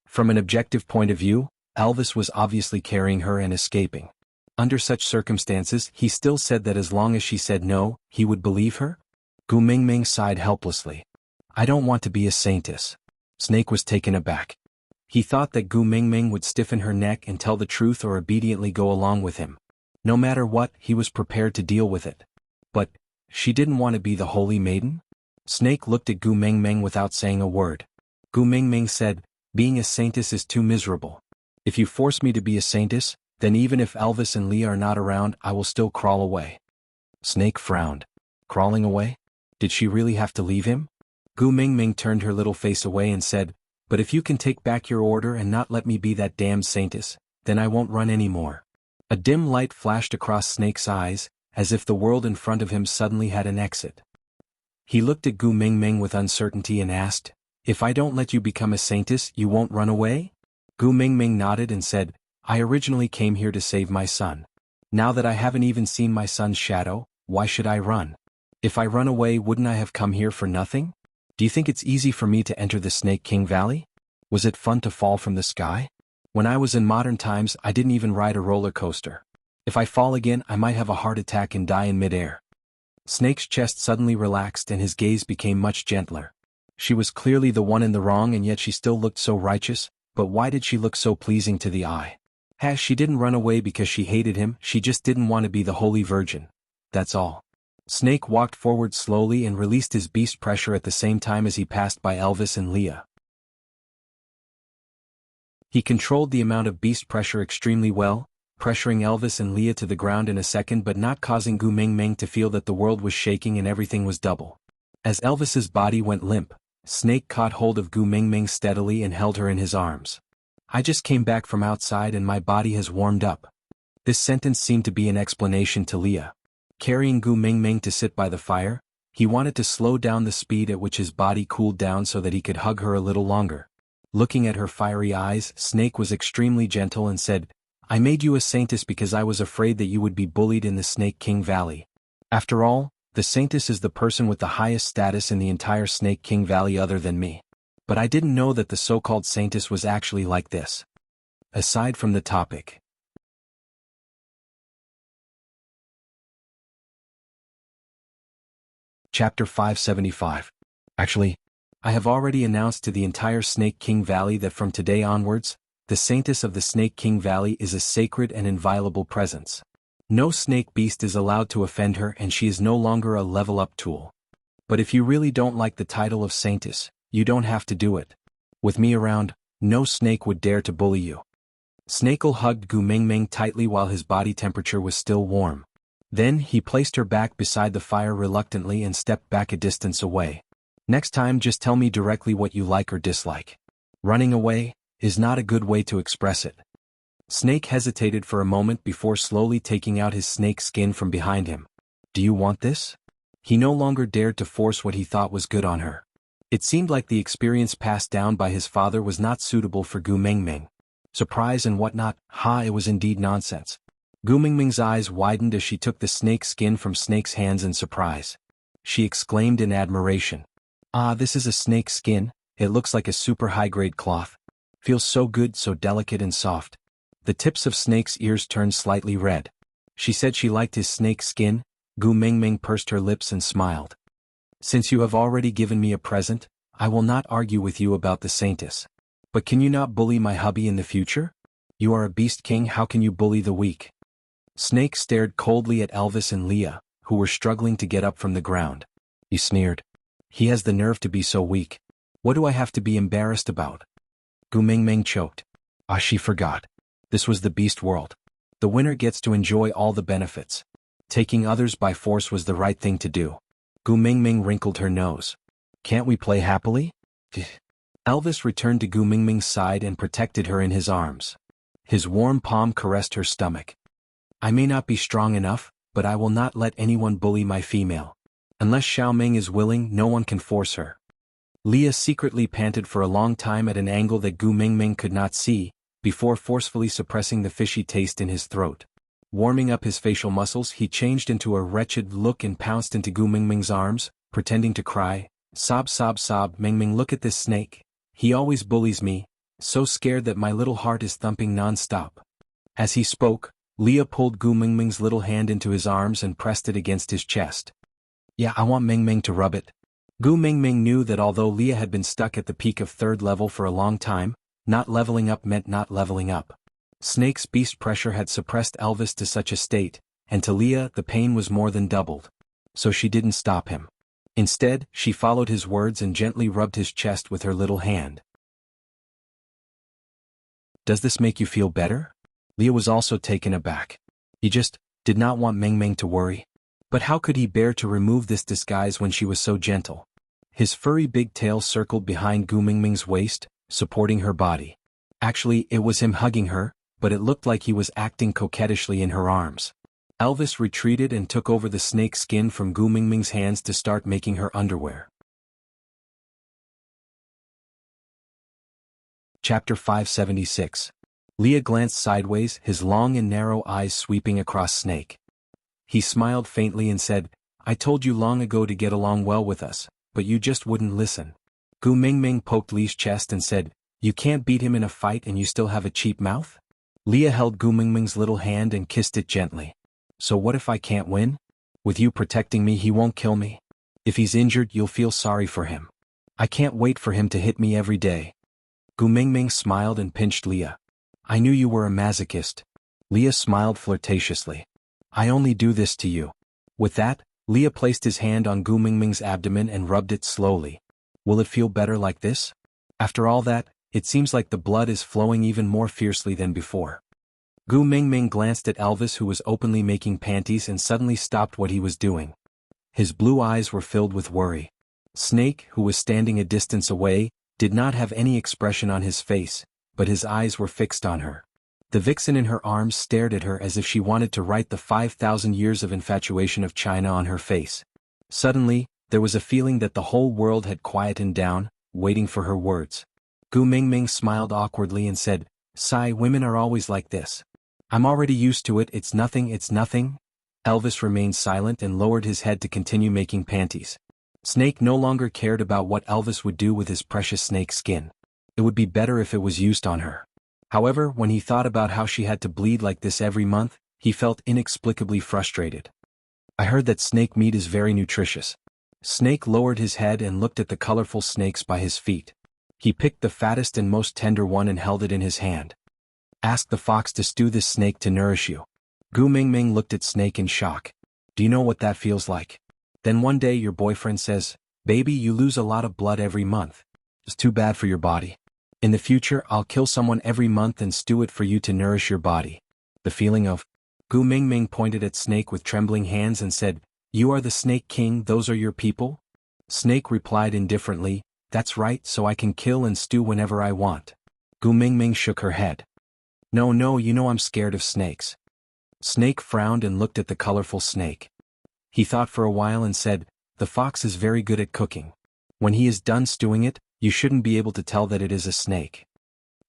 From an objective point of view, Elvis was obviously carrying her and escaping. Under such circumstances, he still said that as long as she said no, he would believe her? Gu Mingming sighed helplessly. "I don't want to be a saintess." Snake was taken aback. He thought that Gu Mingming would stiffen her neck and tell the truth or obediently go along with him. No matter what, he was prepared to deal with it. But, she didn't want to be the holy maiden? Snake looked at Gu Mingming without saying a word. Gu Mingming said, "Being a saintess is too miserable. If you force me to be a saintess, then even if Elvis and Leah are not around, I will still crawl away." Snake frowned. Crawling away? Did she really have to leave him? Gu Mingming turned her little face away and said, "But if you can take back your order and not let me be that damned saintess, then I won't run anymore." A dim light flashed across Snake's eyes, as if the world in front of him suddenly had an exit. He looked at Gu Mingming with uncertainty and asked, "If I don't let you become a saintess, you won't run away?" Gu Mingming nodded and said, "I originally came here to save my son. Now that I haven't even seen my son's shadow, why should I run? If I run away, wouldn't I have come here for nothing? Do you think it's easy for me to enter the Snake King Valley? Was it fun to fall from the sky? When I was in modern times, I didn't even ride a roller coaster. If I fall again, I might have a heart attack and die in midair." Snake's chest suddenly relaxed and his gaze became much gentler. She was clearly the one in the wrong, and yet she still looked so righteous, but why did she look so pleasing to the eye? She didn't run away because she hated him, she just didn't want to be the Holy Virgin. That's all. Snake walked forward slowly and released his beast pressure at the same time as he passed by Elvis and Leah. He controlled the amount of beast pressure extremely well, pressuring Elvis and Leah to the ground in a second but not causing Gu Mingming to feel that the world was shaking and everything was double. As Elvis's body went limp, Snake caught hold of Gu Mingming steadily and held her in his arms. "I just came back from outside and my body has warmed up." This sentence seemed to be an explanation to Leah. Carrying Gu Mingming to sit by the fire, he wanted to slow down the speed at which his body cooled down so that he could hug her a little longer. Looking at her fiery eyes, Snake was extremely gentle and said, "I made you a saintess because I was afraid that you would be bullied in the Snake King Valley. After all, the saintess is the person with the highest status in the entire Snake King Valley other than me. But I didn't know that the so-called saintess was actually like this." Aside from the topic. Chapter 575. Actually, I have already announced to the entire Snake King Valley that from today onwards, the saintess of the Snake King Valley is a sacred and inviolable presence. No snake beast is allowed to offend her and she is no longer a level-up tool. But if you really don't like the title of saintess, you don't have to do it. With me around, no snake would dare to bully you. Snakel hugged Gu Mingming tightly while his body temperature was still warm. Then he placed her back beside the fire reluctantly and stepped back a distance away. Next time just tell me directly what you like or dislike. Running away is not a good way to express it. Snake hesitated for a moment before slowly taking out his snake skin from behind him. Do you want this? He no longer dared to force what he thought was good on her. It seemed like the experience passed down by his father was not suitable for Gu Mingming. Surprise and whatnot, it was indeed nonsense. Gu Mingming's eyes widened as she took the snake skin from Snake's hands in surprise. She exclaimed in admiration. This is a snake skin, it looks like a super high-grade cloth. Feels so good, so delicate and soft. The tips of Snake's ears turned slightly red. She said she liked his snake skin. Gu Mingming pursed her lips and smiled. Since you have already given me a present, I will not argue with you about the saintess. But can you not bully my hubby in the future? You are a beast king, how can you bully the weak? Snake stared coldly at Elvis and Leah, who were struggling to get up from the ground. He sneered. He has the nerve to be so weak. What do I have to be embarrassed about? Gu Mingming choked. She forgot. This was the beast world. The winner gets to enjoy all the benefits. Taking others by force was the right thing to do. Gu Mingming wrinkled her nose. Can't we play happily? Elvis returned to Gu Mingming's side and protected her in his arms. His warm palm caressed her stomach. I may not be strong enough, but I will not let anyone bully my female. Unless Xiaoming is willing, no one can force her. Leah secretly panted for a long time at an angle that Gu Mingming could not see, before forcefully suppressing the fishy taste in his throat. Warming up his facial muscles, he changed into a wretched look and pounced into Gu Mingming's arms, pretending to cry. Sob, sob, sob, Mingming, look at this snake. He always bullies me, so scared that my little heart is thumping non-stop. As he spoke, Leah pulled Gu Mingming's little hand into his arms and pressed it against his chest. Yeah, I want Mingming to rub it. Gu Mingming knew that although Leah had been stuck at the peak of 3rd level for a long time, not leveling up meant not leveling up. Snake's beast pressure had suppressed Elvis to such a state, and to Leah the pain was more than doubled. So she didn't stop him. Instead, she followed his words and gently rubbed his chest with her little hand. Does this make you feel better? Leah was also taken aback. He just did not want Mingming to worry. But how could he bear to remove this disguise when she was so gentle? His furry big tail circled behind Gu Mingming's waist, supporting her body. Actually, it was him hugging her, but it looked like he was acting coquettishly in her arms. Elvis retreated and took over the snake skin from Gu Mingming's hands to start making her underwear. Chapter 576. Leah glanced sideways, his long and narrow eyes sweeping across Snake. He smiled faintly and said, I told you long ago to get along well with us, but you just wouldn't listen. Gu Mingming poked Leah's chest and said, You can't beat him in a fight and you still have a cheap mouth? Leah held Gu Mingming's little hand and kissed it gently. So what if I can't win? With you protecting me, he won't kill me. If he's injured, you'll feel sorry for him. I can't wait for him to hit me every day. Gu Mingming smiled and pinched Leah. I knew you were a masochist. Leah smiled flirtatiously. I only do this to you. With that, Leah placed his hand on Gu Mingming's abdomen and rubbed it slowly. Will it feel better like this? After all that, it seems like the blood is flowing even more fiercely than before. Gu Mingming glanced at Elvis, who was openly making panties, and suddenly stopped what he was doing. His blue eyes were filled with worry. Snake, who was standing a distance away, did not have any expression on his face, but his eyes were fixed on her. The vixen in her arms stared at her as if she wanted to write the 5,000 years of infatuation of China on her face. Suddenly, there was a feeling that the whole world had quietened down, waiting for her words. Gu Mingming smiled awkwardly and said, Sigh, women are always like this. I'm already used to it, it's nothing, it's nothing. Elvis remained silent and lowered his head to continue making panties. Snake no longer cared about what Elvis would do with his precious snake skin. It would be better if it was used on her. However, when he thought about how she had to bleed like this every month, he felt inexplicably frustrated. I heard that snake meat is very nutritious. Snake lowered his head and looked at the colorful snakes by his feet. He picked the fattest and most tender one and held it in his hand. Ask the fox to stew this snake to nourish you. Gu Mingming looked at Snake in shock. Do you know what that feels like? Then one day your boyfriend says, baby, you lose a lot of blood every month. It's too bad for your body. In the future, I'll kill someone every month and stew it for you to nourish your body. The feeling of... Gu Mingming pointed at Snake with trembling hands and said, you are the Snake King, those are your people? Snake replied indifferently, that's right, so I can kill and stew whenever I want. Gu Mingming shook her head. No, you know I'm scared of snakes. Snake frowned and looked at the colorful snake. He thought for a while and said, the fox is very good at cooking. When he is done stewing it, you shouldn't be able to tell that it is a snake.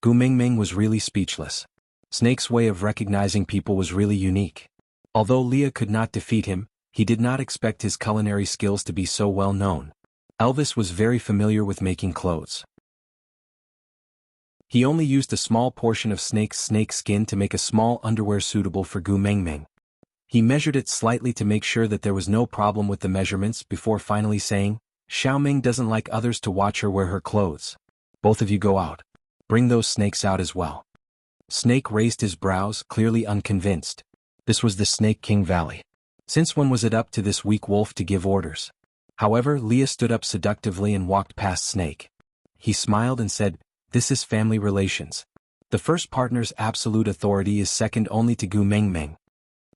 Gu Mingming was really speechless. Snake's way of recognizing people was really unique. Although Leah could not defeat him, he did not expect his culinary skills to be so well known. Elvis was very familiar with making clothes. He only used a small portion of Snake's snake skin to make a small underwear suitable for Gu Mingming. He measured it slightly to make sure that there was no problem with the measurements before finally saying, Xiaoming doesn't like others to watch her wear her clothes. Both of you go out. Bring those snakes out as well. Snake raised his brows, clearly unconvinced. This was the Snake King Valley. Since when was it up to this weak wolf to give orders? However, Leah stood up seductively and walked past Snake. He smiled and said, this is family relations. The first partner's absolute authority is second only to Gu Mingming.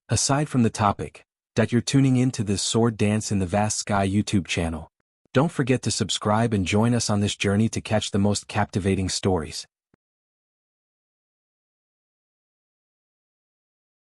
Aside from the topic, that you're tuning in to this Sword Dance in the Vast Sky YouTube channel. Don't forget to subscribe and join us on this journey to catch the most captivating stories.